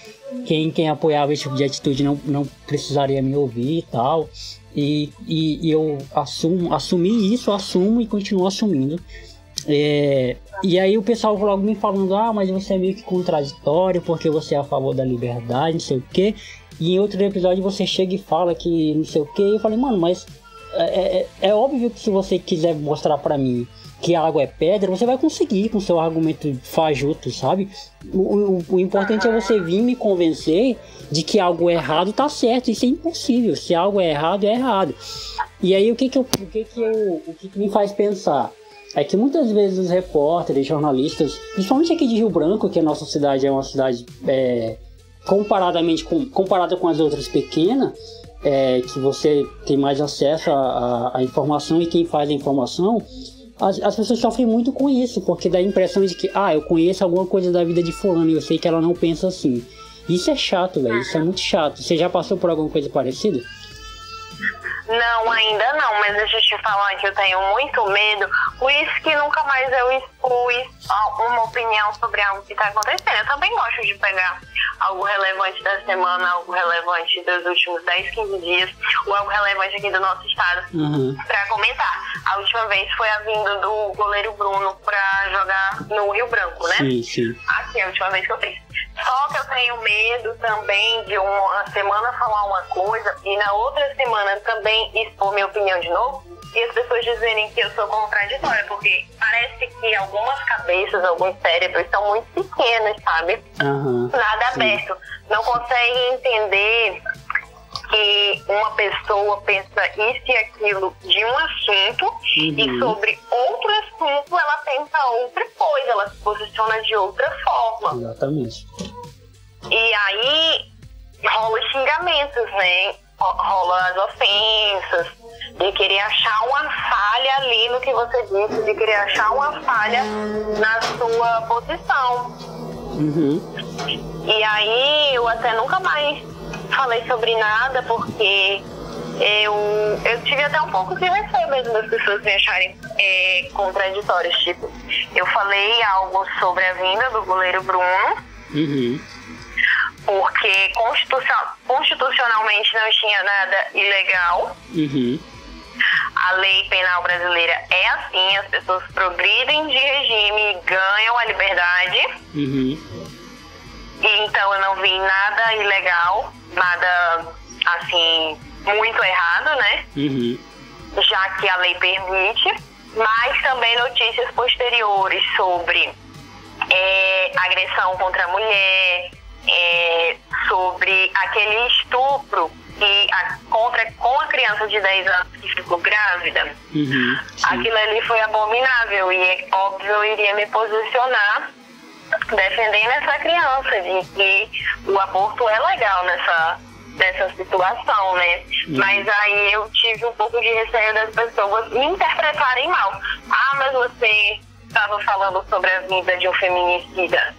quem apoiava esse tipo de atitude não precisaria me ouvir e tal. E eu assumi isso, assumo e continuo assumindo. E aí o pessoal logo me falando, mas você é meio que contraditório, porque você é a favor da liberdade, não sei o quê. E em outro episódio você chega e fala que não sei o quê. E eu falei, mano, mas é óbvio que se você quiser mostrar pra mim que a água é pedra, você vai conseguir com seu argumento fajuto, sabe? O importante é você vir me convencer de que algo é errado tá certo. Isso é impossível. Se algo é errado, é errado. E aí o que me faz pensar? É que muitas vezes os repórteres, jornalistas, principalmente aqui de Rio Branco, que a nossa cidade é uma cidade comparada com as outras pequenas, que você tem mais acesso à informação e quem faz a informação, as pessoas sofrem muito com isso, porque dá a impressão de que, eu conheço alguma coisa da vida de fulano e eu sei que ela não pensa assim. Isso é chato, velho, isso é muito chato. Você já passou por alguma coisa parecida? Não, ainda não, mas deixa eu te falar que eu tenho muito medo, por isso que nunca mais eu expus uma opinião sobre algo que está acontecendo. Eu também gosto de pegar algo relevante da semana, algo relevante dos últimos 10, 15 dias, ou algo relevante aqui do nosso estado, para comentar. A última vez foi a vinda do goleiro Bruno para jogar no Rio Branco, né? Sim. Aqui é a última vez que eu fiz. Só que eu tenho medo também de uma semana falar uma coisa e na outra semana também expor minha opinião de novo e as pessoas dizerem que eu sou contraditória, porque parece que algumas cabeças, alguns cérebros são muito pequenos, sabe? Nada aberto. Não conseguem entender que uma pessoa pensa isso e aquilo de um assunto e sobre outro assunto ela pensa outra coisa, ela se posiciona de outra forma. Exatamente. E aí rola xingamentos, né? Rola as ofensas, de querer achar uma falha ali no que você disse, de querer achar uma falha na sua posição. E aí eu até nunca mais falei sobre nada, porque eu tive até um pouco de receio mesmo das pessoas me acharem contraditórias. Tipo, eu falei algo sobre a vinda do goleiro Bruno, porque constitucionalmente não tinha nada ilegal. A lei penal brasileira é assim, as pessoas progridem de regime e ganham a liberdade. E então eu não vi nada ilegal, nada assim muito errado, né? Já que a lei permite, mas também notícias posteriores sobre agressão contra a mulher, sobre aquele estupro com a criança de 10 anos que ficou grávida. Aquilo ali foi abominável e óbvio eu iria me posicionar defendendo essa criança, de que o aborto é legal nessa situação, né? Mas aí eu tive um pouco de receio das pessoas me interpretarem mal. Mas você estava falando sobre a vida de um feminicida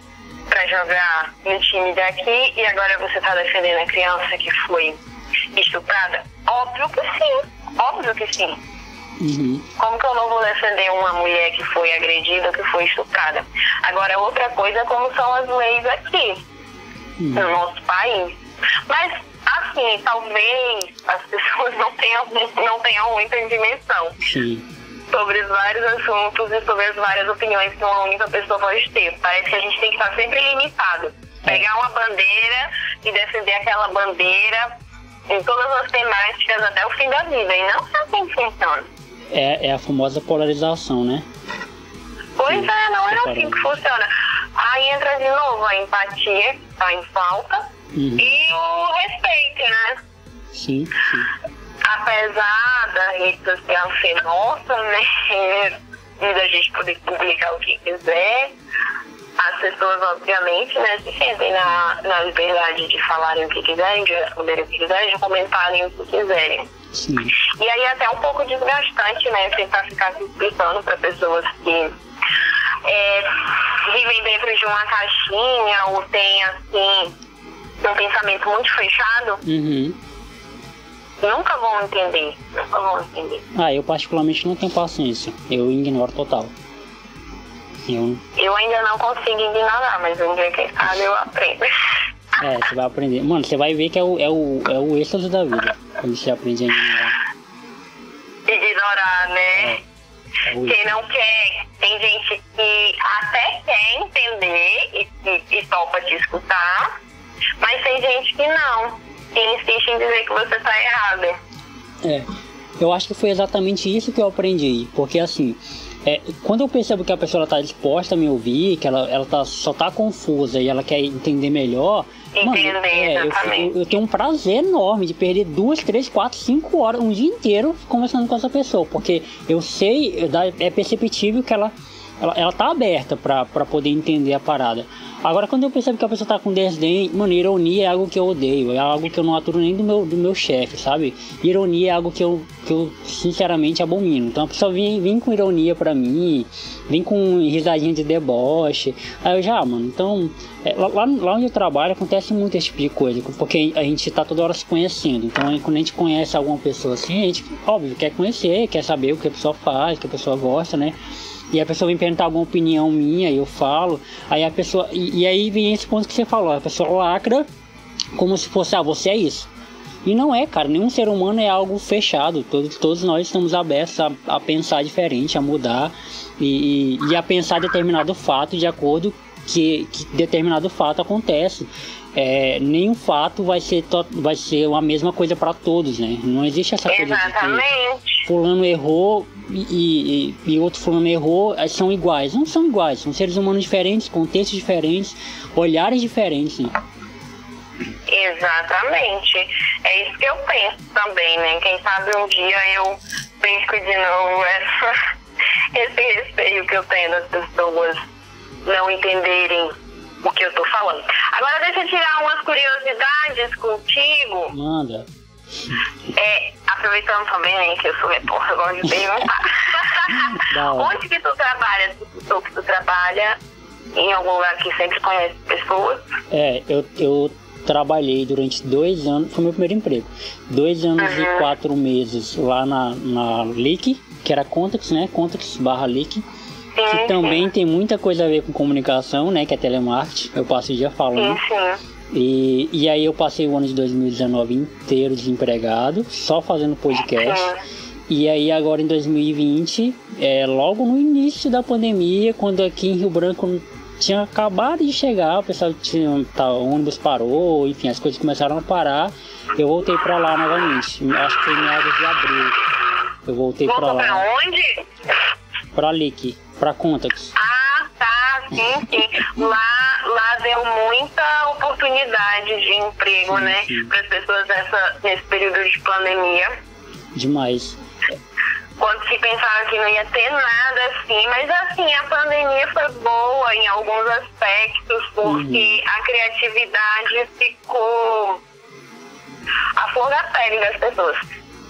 para jogar no time daqui e agora você está defendendo a criança que foi estuprada? Óbvio que sim, óbvio que sim. Como que eu não vou defender uma mulher que foi agredida, que foi estuprada? Agora, outra coisa é como são as leis aqui no nosso país. Mas, assim, talvez as pessoas não tenham muita dimensão sobre os vários assuntos e sobre as várias opiniões que uma única pessoa pode ter. Parece que a gente tem que estar sempre limitado. Pegar uma bandeira e defender aquela bandeira em todas as temáticas até o fim da vida. E não é assim que funciona. É a famosa polarização, né? Pois é, não é assim que funciona. Aí entra de novo a empatia, que está em falta, e o respeito, né? Sim. Apesar da rede social ser nossa, né? E da gente poder publicar o que quiser, as pessoas, obviamente, né, se sentem na liberdade de falarem o que quiserem, de responderem o que quiserem, de comentarem o que quiserem. E aí é até um pouco desgastante, né, tentar ficar se explicando para pessoas que vivem dentro de uma caixinha ou têm, assim, um pensamento muito fechado. Nunca vão entender. Eu particularmente não tenho paciência. Eu ignoro total. Eu ainda não consigo ignorar, mas um dia, quem sabe, eu aprendo. Você vai aprender. Mano, você vai ver que é o êxtase da vida, quando você aprende a ignorar. Ignorar, né? Quem não quer, tem gente que até quer entender e topa te escutar, mas tem gente que não, que insiste em dizer que você tá errado. Eu acho que foi exatamente isso que eu aprendi, porque assim, quando eu percebo que a pessoa está disposta a me ouvir, que ela só tá confusa e ela quer entender melhor, eu tenho um prazer enorme de perder 2, 3, 4, 5 horas, um dia inteiro conversando com essa pessoa, porque eu sei, é perceptível que ela tá aberta pra poder entender a parada. Agora, quando eu percebo que a pessoa tá com desdém, mano, ironia é algo que eu odeio, é algo que eu não aturo nem do meu chefe, sabe? Ironia é algo que eu sinceramente abomino. Então a pessoa vem com ironia pra mim, vem com risadinha de deboche, aí eu já, mano, então lá onde eu trabalho acontece muito esse tipo de coisa, porque a gente tá toda hora se conhecendo. Então quando a gente conhece alguma pessoa assim, a gente, óbvio, quer conhecer, quer saber o que a pessoa faz, o que a pessoa gosta, né? E a pessoa vem perguntar alguma opinião minha e eu falo, aí a pessoa, e aí vem esse ponto que você falou, a pessoa lacra como se fosse, você é isso. E não é, cara, nenhum ser humano é algo fechado, todos nós estamos abertos a pensar diferente, a mudar e a pensar determinado fato de acordo que determinado fato acontece. Nenhum fato vai ser a mesma coisa para todos, né? Não existe essa coisa de que fulano errou e outro fulano errou, são iguais. Não são iguais, são seres humanos diferentes, contextos diferentes, olhares diferentes, né? Exatamente, é isso que eu penso. também, né? Quem sabe um dia eu perco de novo esse receio que eu tenho das pessoas não entenderem o que eu tô falando. Agora deixa eu tirar umas curiosidades contigo. Manda. Aproveitando também, né, que eu sou repórter, eu gosto de perguntar. Onde que tu trabalha? Tu trabalha em algum lugar que sempre conhece pessoas? Eu trabalhei durante 2 anos, foi meu primeiro emprego. 2 anos e 4 meses lá na Lick, que era Contax, né? Contax/Lick. Que também tem muita coisa a ver com comunicação, né? Que é telemarketing. Eu passo o dia falando. E aí eu passei o ano de 2019 inteiro desempregado, só fazendo podcast. E aí agora em 2020, logo no início da pandemia, quando aqui em Rio Branco tinha acabado de chegar, o pessoal o ônibus parou, enfim, as coisas começaram a parar, eu voltei pra lá novamente. Acho que foi em meados de abril. Eu voltei pra lá. Pra onde? Pra Lick, pra Contax. Ah, tá, sim. Lá deu muita oportunidade de emprego, né? Para as pessoas nesse período de pandemia. Demais. Quando se pensava que não ia ter nada assim, mas assim, a pandemia foi boa em alguns aspectos, porque a criatividade ficou à flor da pele das pessoas.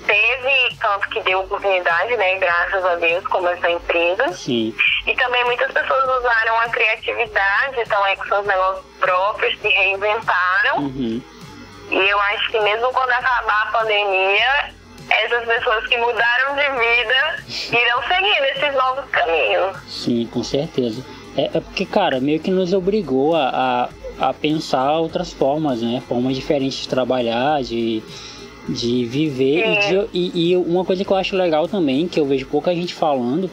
Teve tanto que deu oportunidade, né, graças a Deus, como essa empresa. Sim. E também muitas pessoas usaram a criatividade, estão aí com seus negócios próprios, se reinventaram. E eu acho que mesmo quando acabar a pandemia, essas pessoas que mudaram de vida irão seguir nesses novos caminhos. Sim, com certeza. É porque, cara, meio que nos obrigou a pensar outras formas, né? Formas diferentes de trabalhar, de viver. E uma coisa que eu acho legal também, que eu vejo pouca gente falando,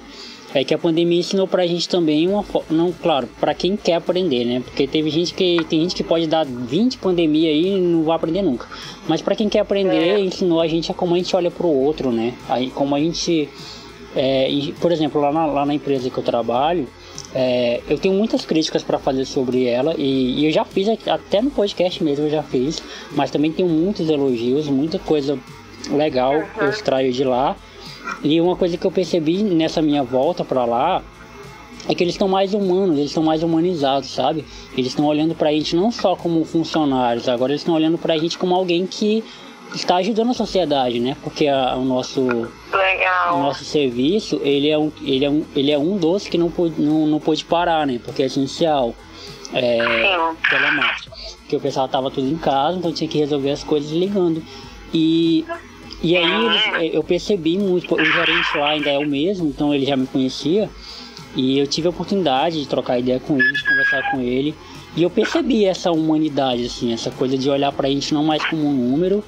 é que a pandemia ensinou pra gente também não, claro, pra quem quer aprender, né? Porque tem gente que pode dar 20 pandemia aí e não vai aprender nunca. Mas pra quem quer aprender, ensinou a gente a como a gente olha pro outro, né? Aí, como a gente... por exemplo, lá na empresa que eu trabalho, eu tenho muitas críticas para fazer sobre ela e eu já fiz, até no podcast mesmo eu já fiz, mas também tenho muitos elogios, muita coisa legal eu extraio de lá. E uma coisa que eu percebi nessa minha volta para lá é que eles estão mais humanos, eles estão mais humanizados, sabe? Eles estão olhando pra gente não só como funcionários, agora eles estão olhando pra gente como alguém que está ajudando a sociedade, né? Porque o nosso serviço, ele é um dos que não pôde parar, né? Porque é essencial. Telemarketing. Porque o pessoal tava tudo em casa, então tinha que resolver as coisas ligando. E aí eu percebi muito, o gerente lá ainda é o mesmo, então ele já me conhecia. E eu tive a oportunidade de trocar ideia com ele, de conversar com ele. E eu percebi essa humanidade, assim, essa coisa de olhar pra gente não mais como um número,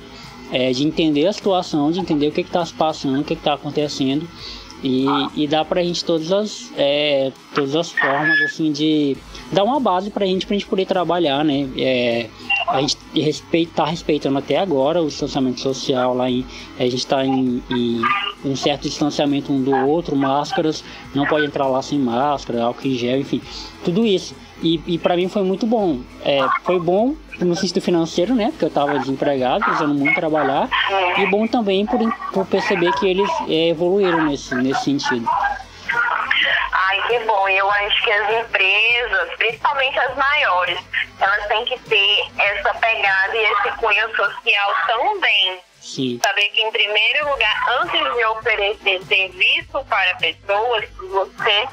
de entender a situação, de entender o que está se passando, o que está acontecendo. E dar pra gente todas as formas, assim, de dar uma base pra gente poder trabalhar, né? A gente tá respeitando até agora o distanciamento social lá a gente tá em um certo distanciamento um do outro, máscaras, não pode entrar lá sem máscara, álcool em gel, enfim, tudo isso. E pra mim foi muito bom. Foi bom no sentido financeiro, né? Porque eu tava desempregado, precisando muito trabalhar. E bom também por perceber que eles evoluíram nesse sentido. Ai, que bom. Eu acho que as empresas, principalmente as maiores, elas têm que ter essa pegada e esse cunho social também. Sim. Saber que, em primeiro lugar, antes de oferecer serviço para pessoas, você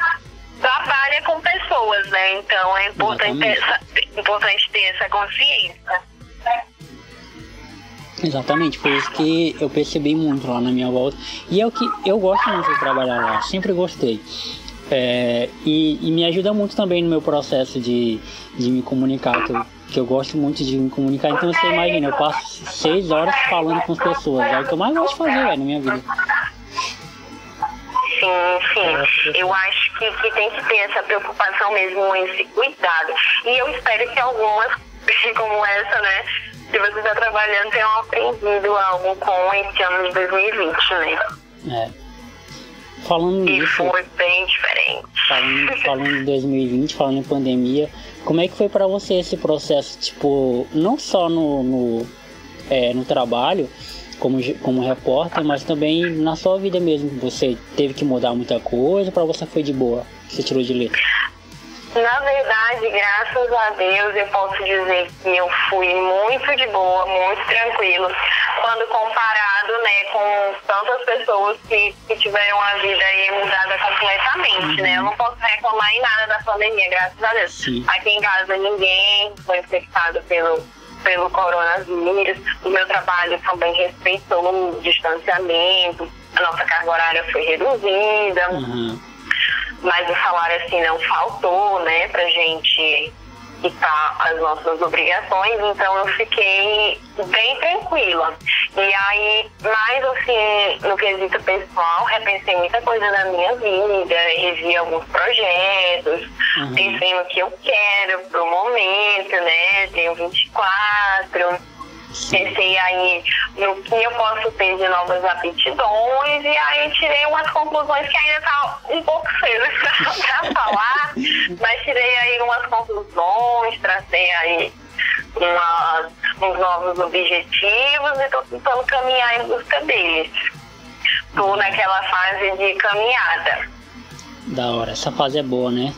trabalha com pessoas, né? Então é importante ter essa consciência. Exatamente, foi isso que eu percebi muito lá na minha volta. E é o que eu gosto muito de trabalhar lá, sempre gostei. E me ajuda muito também no meu processo de me comunicar, que eu gosto muito de me comunicar. Então você imagina, eu passo 6 horas falando com as pessoas, é o que eu mais gosto de fazer na minha vida. Sim. Eu acho que tem que ter essa preocupação mesmo, esse cuidado. E eu espero que algumas, como essa, né, que você está trabalhando, tenham aprendido algo com esse ano de 2020, né? Falando nisso, foi bem diferente. Falando em 2020, falando em pandemia, como é que foi pra você esse processo, tipo, não só no trabalho, como repórter, mas também na sua vida mesmo. Você teve que mudar muita coisa, para você foi de boa? Você tirou de letra? Na verdade, graças a Deus, eu posso dizer que eu fui muito de boa, muito tranquilo, quando comparado, né, com tantas pessoas que tiveram a vida aí mudada completamente, né? Eu não posso reclamar em nada da pandemia, graças a Deus. Sim. Aqui em casa ninguém foi infectado pelo coronavírus. O meu trabalho também respeitou o distanciamento, a nossa carga horária foi reduzida. Mas o salário, assim, não faltou, né, pra gente quitar as nossas obrigações, então eu fiquei bem tranquila. E aí, mais assim, no quesito pessoal, repensei muita coisa na minha vida, revi alguns projetos, pensei no que eu quero pro momento, né, tenho 24... Pensei aí no que eu posso ter de novas aptidões, e aí tirei umas conclusões que ainda tá um pouco cedo pra falar, mas tirei aí umas conclusões, tracei aí uns novos objetivos e tô tentando caminhar em busca deles. Tô naquela fase de caminhada. Da hora, essa fase é boa, né?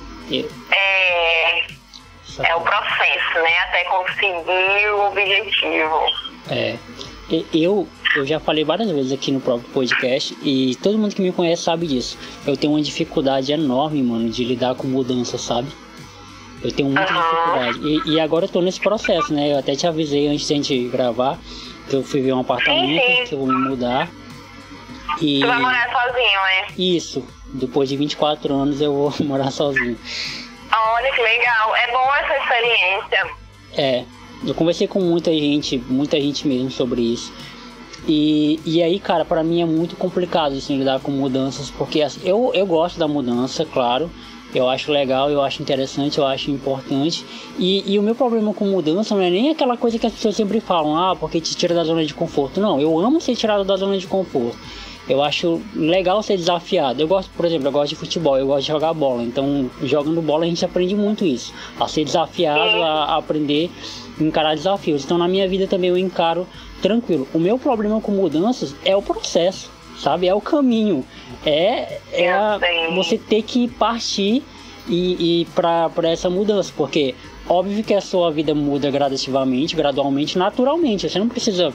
É o processo, né? Até conseguir o objetivo. Eu já falei várias vezes aqui no próprio podcast, e todo mundo que me conhece sabe disso. Eu tenho uma dificuldade enorme, mano, de lidar com mudança, sabe? Eu tenho muita dificuldade. E agora eu tô nesse processo, né? Eu até te avisei antes de a gente gravar que eu fui ver um apartamento, que eu vou me mudar. E... Tu vai morar sozinho, né? Isso. Depois de 24 anos eu vou morar sozinho. Olha que legal, é bom essa experiência. Eu conversei com muita gente mesmo sobre isso. E aí, cara, pra mim é muito complicado assim, lidar com mudanças, porque assim, eu gosto da mudança, claro. Eu acho legal, eu acho interessante, eu acho importante. E o meu problema com mudança não é nem aquela coisa que as pessoas sempre falam, porque te tira da zona de conforto. Não, eu amo ser tirado da zona de conforto. Eu acho legal ser desafiado. Eu gosto, por exemplo, de futebol, eu gosto de jogar bola. Então, jogando bola a gente aprende muito isso. A ser desafiado, a aprender, encarar desafios. Então, na minha vida também eu encaro tranquilo. O meu problema com mudanças é o processo, sabe? É o caminho. Você ter que partir e para essa mudança. Porque, óbvio que a sua vida muda gradativamente, gradualmente, naturalmente. Você não precisa...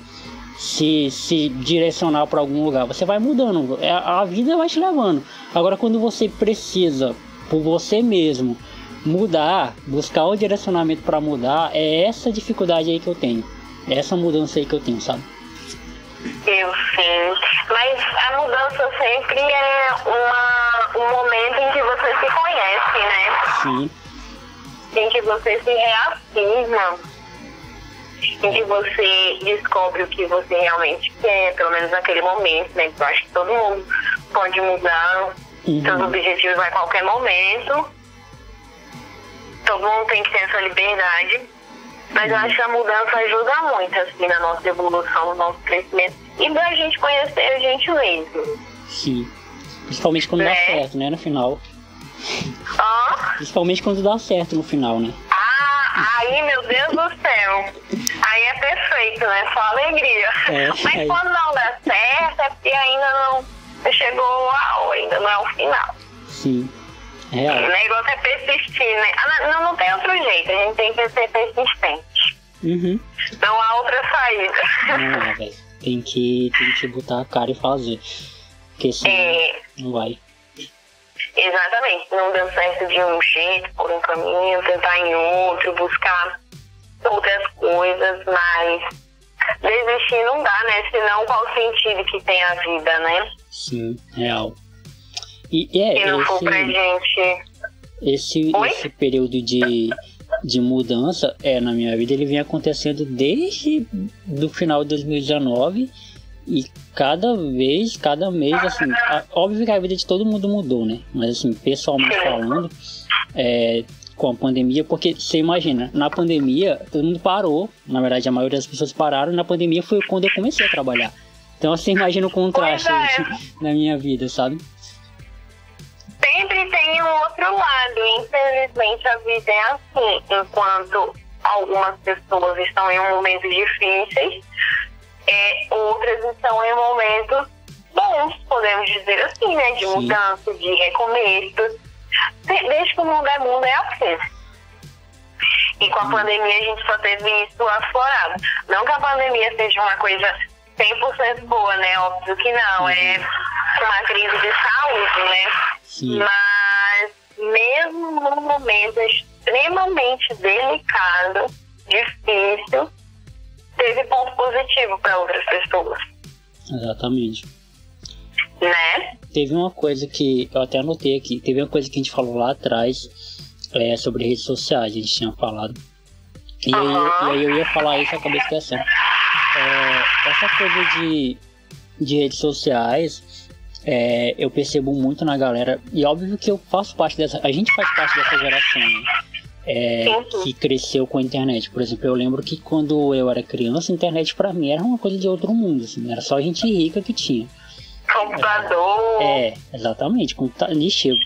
Se direcionar para algum lugar, você vai mudando, a vida vai te levando. Agora, quando você precisa por você mesmo mudar, buscar o direcionamento para mudar, é essa dificuldade aí que eu tenho, é essa mudança aí que eu tenho, sabe? Eu sei, mas a mudança sempre é um momento em que você se conhece, né? Sim. Em que você se reafirma, em que você descobre o que você realmente quer, pelo menos naquele momento, né? Eu acho que todo mundo pode mudar seus objetivos a qualquer momento. Todo mundo tem que ter essa liberdade. Mas eu acho que a mudança ajuda muito, assim, na nossa evolução, no nosso crescimento. E pra gente conhecer a gente mesmo. Sim. Principalmente quando dá certo, né? No final. Principalmente quando dá certo no final, né? Aí, meu Deus do céu, aí é perfeito, né? Só alegria. Mas quando não dá certo, é porque ainda não chegou a hora, ainda não é o final. Sim, real. O negócio é persistir, né? Não tem outro jeito, a gente tem que ser persistente. Não há outra saída. Não, velho. Tem que botar a cara e fazer. Porque senão não vai. Exatamente, não deu certo de um jeito, por um caminho, tentar em outro, buscar outras coisas, mas desistir não dá, né? Senão qual o sentido que tem a vida, né? Sim, real. Se não for pra gente... Esse período de mudança, na minha vida, ele vem acontecendo desde o final de 2019. E cada mês, assim, óbvio que a vida de todo mundo mudou, né? Mas assim, pessoalmente falando, com a pandemia, porque você imagina, na pandemia todo mundo parou, na verdade a maioria das pessoas pararam, e na pandemia foi quando eu comecei a trabalhar. Então você imagina o contraste na minha vida, sabe? Sempre tem um outro lado, infelizmente a vida é assim, enquanto algumas pessoas estão em momentos difíceis, outras estão em momentos bons, podemos dizer assim, né? De mudança, de recomeço. Desde que o mundo é assim. E com a pandemia a gente só teve isso aflorado. Não que a pandemia seja uma coisa 100% boa, né? Óbvio que não. É uma crise de saúde, né? Sim. Mas mesmo num momento extremamente delicado, difícil, teve ponto positivo para outras pessoas. Exatamente. Né? Teve uma coisa que eu até anotei aqui. Teve uma coisa que a gente falou lá atrás sobre redes sociais. A gente tinha falado. E aí eu ia falar isso e acabei esquecendo. Essa coisa de redes sociais, eu percebo muito na galera. E óbvio que eu faço parte dessa. A gente faz parte dessa geração, né? Que cresceu com a internet. Por exemplo, eu lembro que quando eu era criança, a internet pra mim era uma coisa de outro mundo, assim, era só gente rica que tinha. Computador. Exatamente.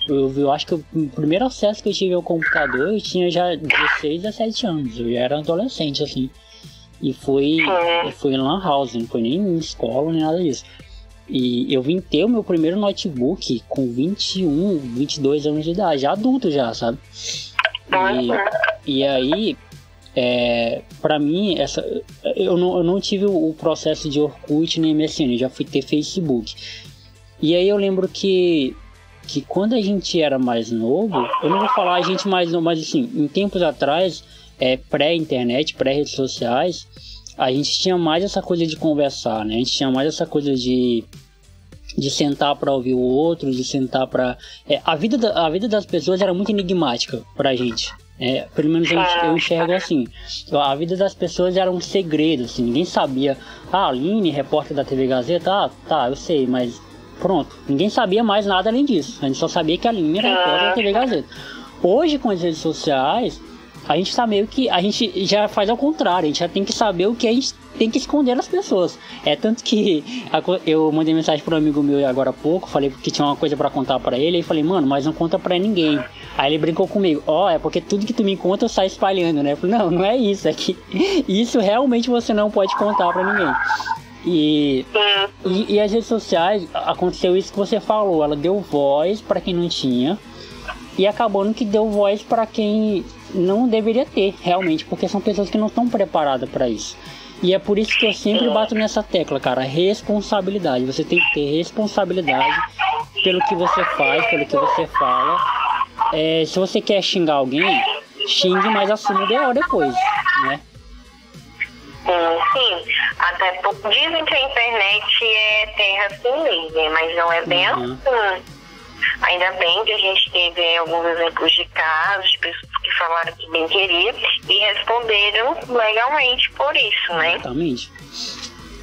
Eu acho que o primeiro acesso que eu tive ao computador eu tinha já 16, 17 anos. Eu já era adolescente, assim. E foi em Lan House, não foi nem em escola, nem nada disso. E eu vim ter o meu primeiro notebook com 21, 22 anos de idade, adulto já, sabe? E aí, pra mim, eu não tive o processo de Orkut nem MSN, eu já fui ter Facebook. E aí eu lembro que quando a gente era mais novo, eu não vou falar a gente mais novo, mas assim, em tempos atrás, pré-internet, pré-redes sociais, a gente tinha mais essa coisa de conversar, né? A gente tinha mais essa coisa de sentar para ouvir o outro, de sentar para... a vida das pessoas era muito enigmática pra gente. Pelo menos eu enxergo assim. A vida das pessoas era um segredo, assim, ninguém sabia. A Aline, repórter da TV Gazeta, tá, eu sei, mas pronto, ninguém sabia mais nada além disso. A gente só sabia que a Aline era repórter da TV Gazeta. Hoje, com as redes sociais, a gente tá meio que... A gente já faz ao contrário, a gente já tem que saber o que a gente tem que esconder das pessoas. Tanto que eu mandei mensagem para um amigo meu agora há pouco, falei que tinha uma coisa para contar para ele, e falei, mano, mas não conta para ninguém. Aí ele brincou comigo, é porque tudo que tu me conta eu saio espalhando, né? Eu falei, não é isso, é que isso realmente você não pode contar para ninguém. E as redes sociais, aconteceu isso que você falou, ela deu voz para quem não tinha, e acabou no que deu voz para quem não deveria ter, realmente, porque são pessoas que não estão preparadas para isso. E é por isso que eu sempre bato nessa tecla, cara, responsabilidade. Você tem que ter responsabilidade pelo que você faz, pelo que você fala. Se você quer xingar alguém, xingue, mas assuma o B.O. depois, né? Sim, até dizem que a internet é terra sem lei, né? Mas não é bem assim. Ainda bem que a gente teve alguns exemplos de casos de pessoas que falaram que bem queria e responderam legalmente por isso, né? Exatamente.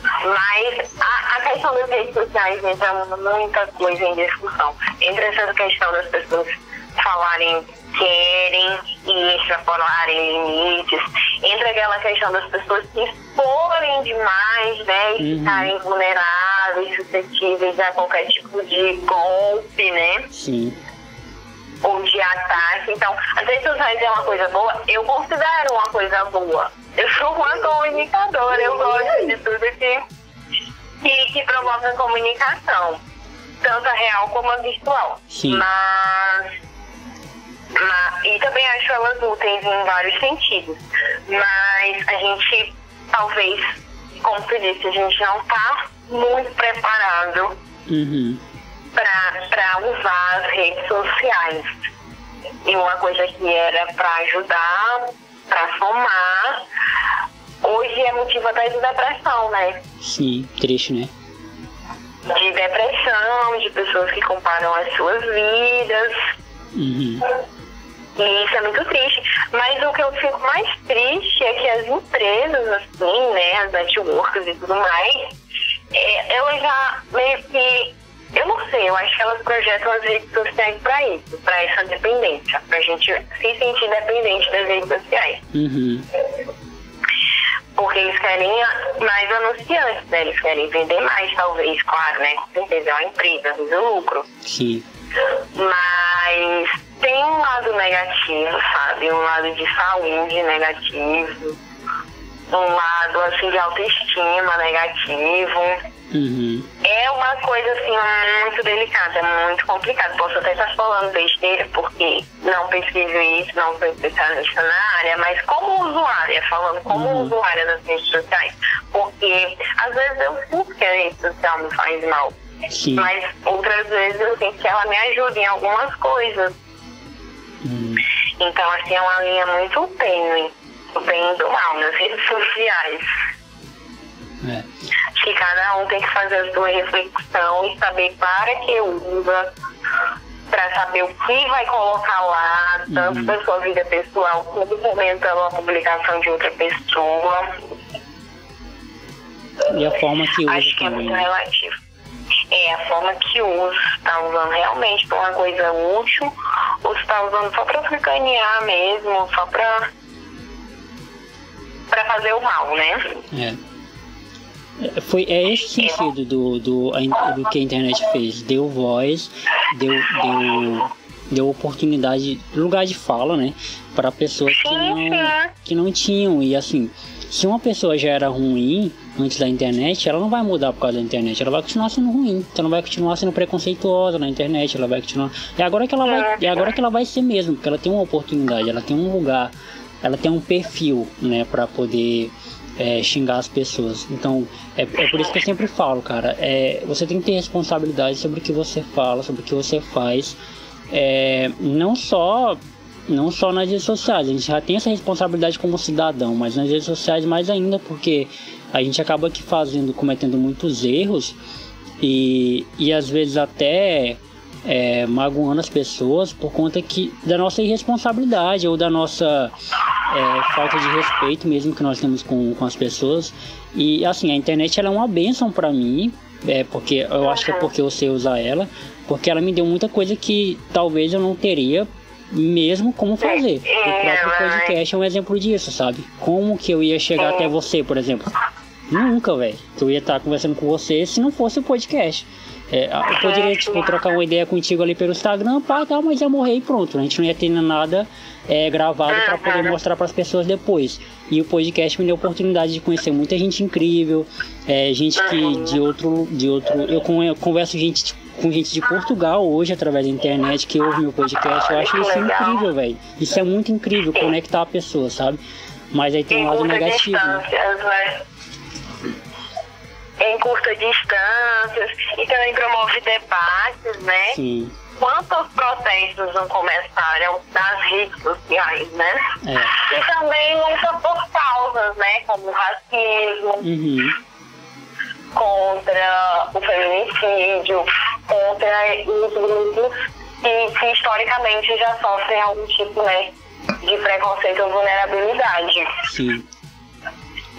Mas a questão das redes sociais entra muita coisa em discussão. Entra essa questão das pessoas falarem querem e extrapolarem limites. Entra aquela questão das pessoas se exporem demais, né? E ficarem vulneráveis, suscetíveis a qualquer tipo de golpe, né? Sim. Ou de ataque. Então, as redes sociais é uma coisa boa? Eu considero uma coisa boa. Eu sou uma comunicadora, eu gosto de tudo que promove a comunicação. Tanto a real como a virtual. Sim. E também acho elas úteis em vários sentidos. Mas a gente, talvez, como tu disse, a gente não está muito preparado para usar as redes sociais. E uma coisa que era para ajudar, para somar, hoje é motivo até de depressão, né? Sim, triste, né? De depressão, de pessoas que comparam as suas vidas. E isso é muito triste. Mas o que eu fico mais triste é que as empresas, assim, né, as networks e tudo mais, elas já meio que, eu não sei, eu acho que elas projetam as redes sociais para isso, para essa dependência, pra gente se sentir dependente das redes sociais. Porque eles querem mais anunciantes, né? Eles querem vender mais, talvez, claro, né? Com certeza é uma empresa, visa lucro. Sim. Mas tem um lado negativo, sabe? Um lado de saúde negativo. um lado assim de autoestima negativo. É uma coisa assim muito delicada, muito complicada. Posso até estar falando besteira porque não pesquiso isso, não sou especialista na área, mas como usuária, falando como usuária das redes sociais, porque às vezes eu sinto que a rede social me faz mal. Sim. Mas outras vezes eu sinto que ela me ajuda em algumas coisas. Então, assim, é uma linha muito tênue, o bem e do mal nas redes sociais. Acho que cada um tem que fazer a sua reflexão e saber para que usa, para saber o que vai colocar lá, tanto da sua vida pessoal como comentando a publicação de outra pessoa. E a forma que usa acho que também. É muito relativo. É a forma que usa. Está usando realmente para uma coisa útil ou está usando só para sacanear mesmo, só para fazer o mal, né? É esse sentido do que a internet fez. Deu voz, deu oportunidade, lugar de fala, né? Para pessoas que não tinham. E assim, se uma pessoa já era ruim antes da internet, ela não vai mudar por causa da internet, ela vai continuar sendo ruim, então ela vai continuar sendo preconceituosa na internet, ela vai continuar. É agora que ela vai ser mesmo, porque ela tem uma oportunidade, ela tem um lugar, ela tem um perfil, né, para poder xingar as pessoas. Então é por isso que eu sempre falo, cara, você tem que ter responsabilidade sobre o que você fala, sobre o que você faz, não só nas redes sociais. A gente já tem essa responsabilidade como cidadão, mas nas redes sociais mais ainda, porque a gente acaba aqui cometendo muitos erros e às vezes até magoando as pessoas por conta da nossa irresponsabilidade ou da nossa falta de respeito mesmo que nós temos com as pessoas. E assim, a internet ela é uma bênção pra mim, porque eu acho que é porque eu sei usar ela, porque ela me deu muita coisa que talvez eu não teria mesmo como fazer. O próprio podcast é um exemplo disso, sabe? Como que eu ia chegar até você, por exemplo? Nunca, velho. Que eu ia estar conversando com você se não fosse o podcast. Eu poderia, trocar uma ideia contigo ali pelo Instagram, tal, mas ia morrer e pronto. A gente não ia ter nada gravado para poder mostrar para as pessoas depois. E o podcast me deu a oportunidade de conhecer muita gente incrível, gente que de outro. Eu converso com gente de Portugal hoje através da internet que ouve meu podcast. Eu acho isso incrível, velho. Isso é muito incrível, conectar a pessoa, sabe? Mas aí tem um lado negativo. Né? Em curtas distâncias, e também promove debates, né? Sim. Quantos protestos não começaram nas redes sociais, né? E também luta por causas, né? Como o racismo, contra o feminicídio, contra os grupos que historicamente já sofrem algum tipo, né, de preconceito ou vulnerabilidade. Sim.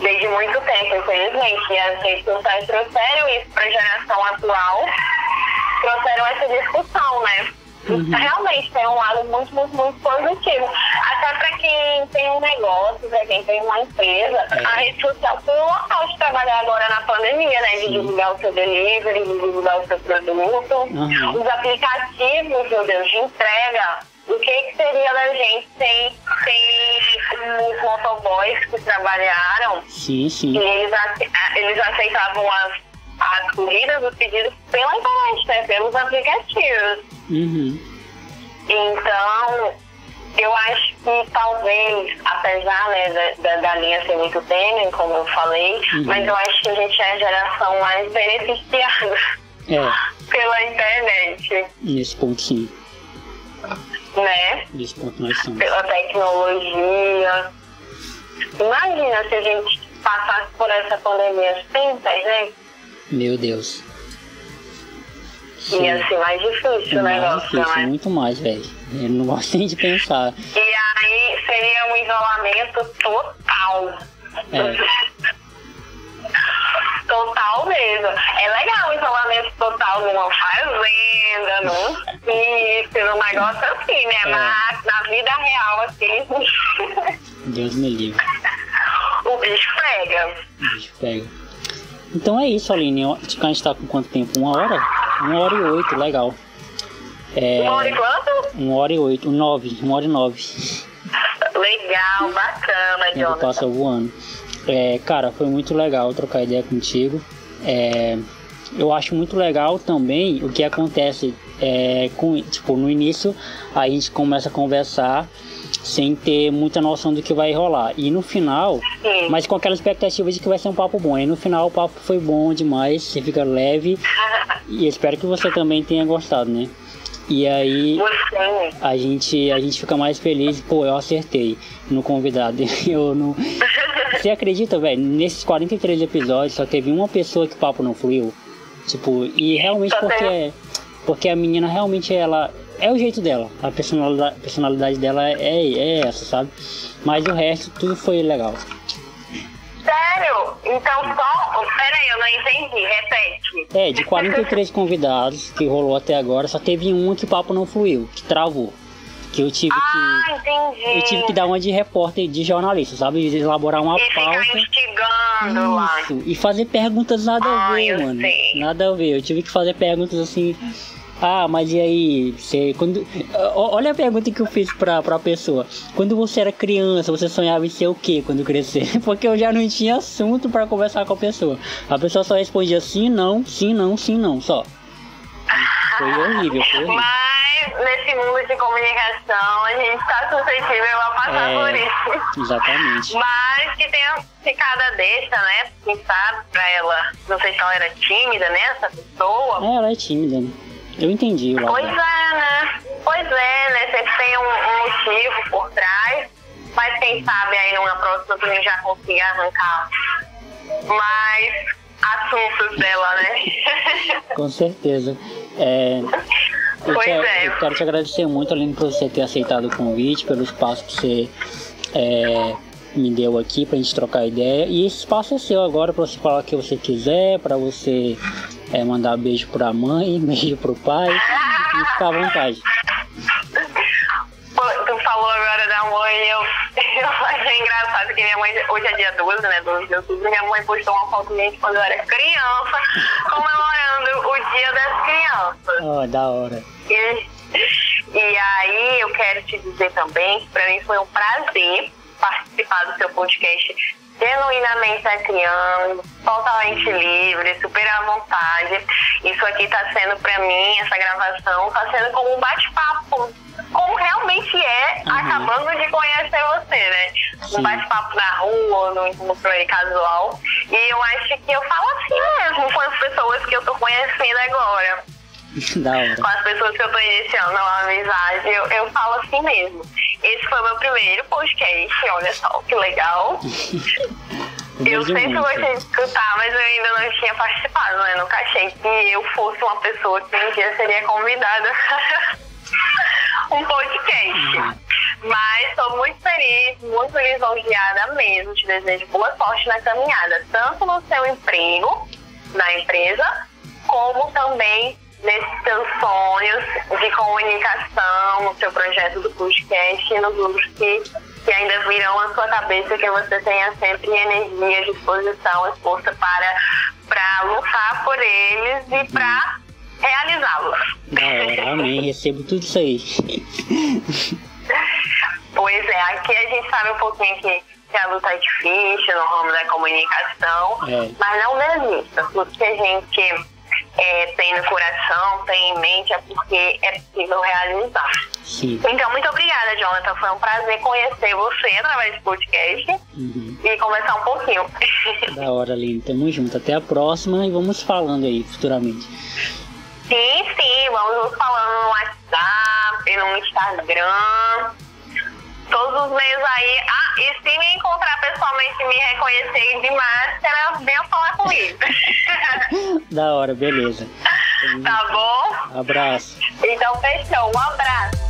Desde muito tempo, infelizmente. E as redes sociais trouxeram isso para a geração atual, trouxeram essa discussão, né? Realmente tem um lado muito, muito, muito positivo. Até para quem tem um negócio, para quem tem uma empresa, a rede social foi um local de trabalhar agora na pandemia, né? De divulgar o seu delivery, de divulgar o seu produto. Os aplicativos, meu Deus, de entrega. O que seria da gente sem os motoboys que trabalharam? Sim. E eles aceitavam as corridas, os pedidos pela internet, né? Pelos aplicativos. Então, eu acho que talvez, apesar, né, da linha ser muito tênue, como eu falei, mas eu acho que a gente é a geração mais beneficiada pela internet. Nesse ponto, sim. Né? Nesse ponto nós somos. Pela tecnologia. Imagina se a gente passasse por essa pandemia sem internet. Meu Deus. Ia ser mais difícil o negócio, difícil, né? muito mais, velho. Eu não gosto nem de pensar. E aí seria um isolamento total. Total mesmo. É legal o isolamento total numa fazenda, num sítio, num negócio assim, né? Mas na vida real, assim... Deus me livre. O bicho pega. Então é isso, Aline. A gente tá com quanto tempo? 1 hora? 1h08, legal. 1h e quanto? 1h08, 1h09. Legal, bacana, O tempo Jonathan. passa voando. Cara, foi muito legal trocar ideia contigo. Eu acho muito legal também o que acontece tipo, no início a gente começa a conversar sem ter muita noção do que vai rolar. E no final, mas com aquela expectativa de que vai ser um papo bom. E no final o papo foi bom demais, você fica leve. E espero que você também tenha gostado, né? E aí a gente fica mais feliz. Pô, eu acertei no convidado. Eu não... Você acredita, velho? Nesses 43 episódios só teve uma pessoa que o papo não fluiu. Tipo, e realmente porque a menina realmente ela é o jeito dela, a personalidade dela é essa, sabe? Mas o resto tudo foi legal. Sério? Então só... Peraí, eu não entendi, repete. De 43 convidados que rolou até agora, só teve um que o papo não fluiu, que travou. Que eu tive entendi. Eu tive que dar uma de repórter, de jornalista, sabe? De elaborar uma pauta. Ficar instigando lá. E fazer perguntas nada a ver, mano. Sei. Nada a ver. Eu tive que fazer perguntas assim... mas e aí, olha a pergunta que eu fiz pra pessoa. Quando você era criança, você sonhava em ser o quê quando crescer? Porque eu já não tinha assunto pra conversar com a pessoa. A pessoa só respondia sim, não, só. Foi horrível. Mas nesse mundo de comunicação, a gente tá suscetível a passar por isso. Exatamente. Mas que tenha ficado a deixa, né? Quem sabe pra ela, não sei se ela era tímida, né? Essa pessoa. Ela é tímida, né? Eu entendi. Pois é, né? Sempre tem um motivo por trás. Mas quem sabe aí numa próxima tu já consiga arrancar mais assuntos dela, né? Com certeza. Eu quero te agradecer muito, Aline, por você ter aceitado o convite, pelo espaço que você me deu aqui pra gente trocar ideia. E esse espaço é seu agora pra você falar o que você quiser, pra você mandar beijo pra mãe, beijo pro pai e ficar à vontade. Tu falou agora da mãe, eu achei engraçado que minha mãe, hoje é dia 12, né, 12 de outubro, minha mãe postou uma foto minha quando eu era criança, comemorando o Dia das Crianças. Da hora. E aí eu quero te dizer também que pra mim foi um prazer participar do seu podcast genuinamente acriano, totalmente livre, super à vontade. Isso aqui tá sendo pra mim, essa gravação, tá sendo como um bate-papo, como realmente acabando de conhecer você, né? Sim. Um bate-papo na rua, no encontro aí casual. E eu acho que eu falo assim mesmo com as pessoas que eu tô conhecendo agora. Da hora. Com as pessoas que eu tô iniciando uma amizade, eu falo assim mesmo. Esse foi meu primeiro podcast, olha só, que legal. Eu sempre gostei de escutar, mas eu ainda não tinha participado, né? Nunca achei que eu fosse uma pessoa que um dia seria convidada um podcast. Mas estou muito feliz, lisonjeada mesmo. Te desejo boa sorte na caminhada, tanto no seu emprego, na empresa, como também nesses seus sonhos de comunicação, no seu projeto do podcast e nos outros que ainda virão à sua cabeça, que você tenha sempre energia, disposição e força para lutar por eles e para realizá-los. Amém, recebo tudo isso aí. Pois é, aqui a gente sabe um pouquinho que a luta é difícil no ramo da comunicação, mas não desista, tudo que a gente tem no coração, tem em mente, é porque é possível realizar. Sim. Então, muito obrigada, Jonathan. Foi um prazer conhecer você através do podcast e conversar um pouquinho. Da hora, Aline. Tamo junto. Até a próxima e vamos falando aí futuramente. Sim. Vamos nos falando no WhatsApp, no Instagram. Todos os meios aí. E se me encontrar pessoalmente e me reconhecer de máscara, venha falar comigo. Da hora, beleza. Tá bom? Abraço. Então, fechou. Um abraço.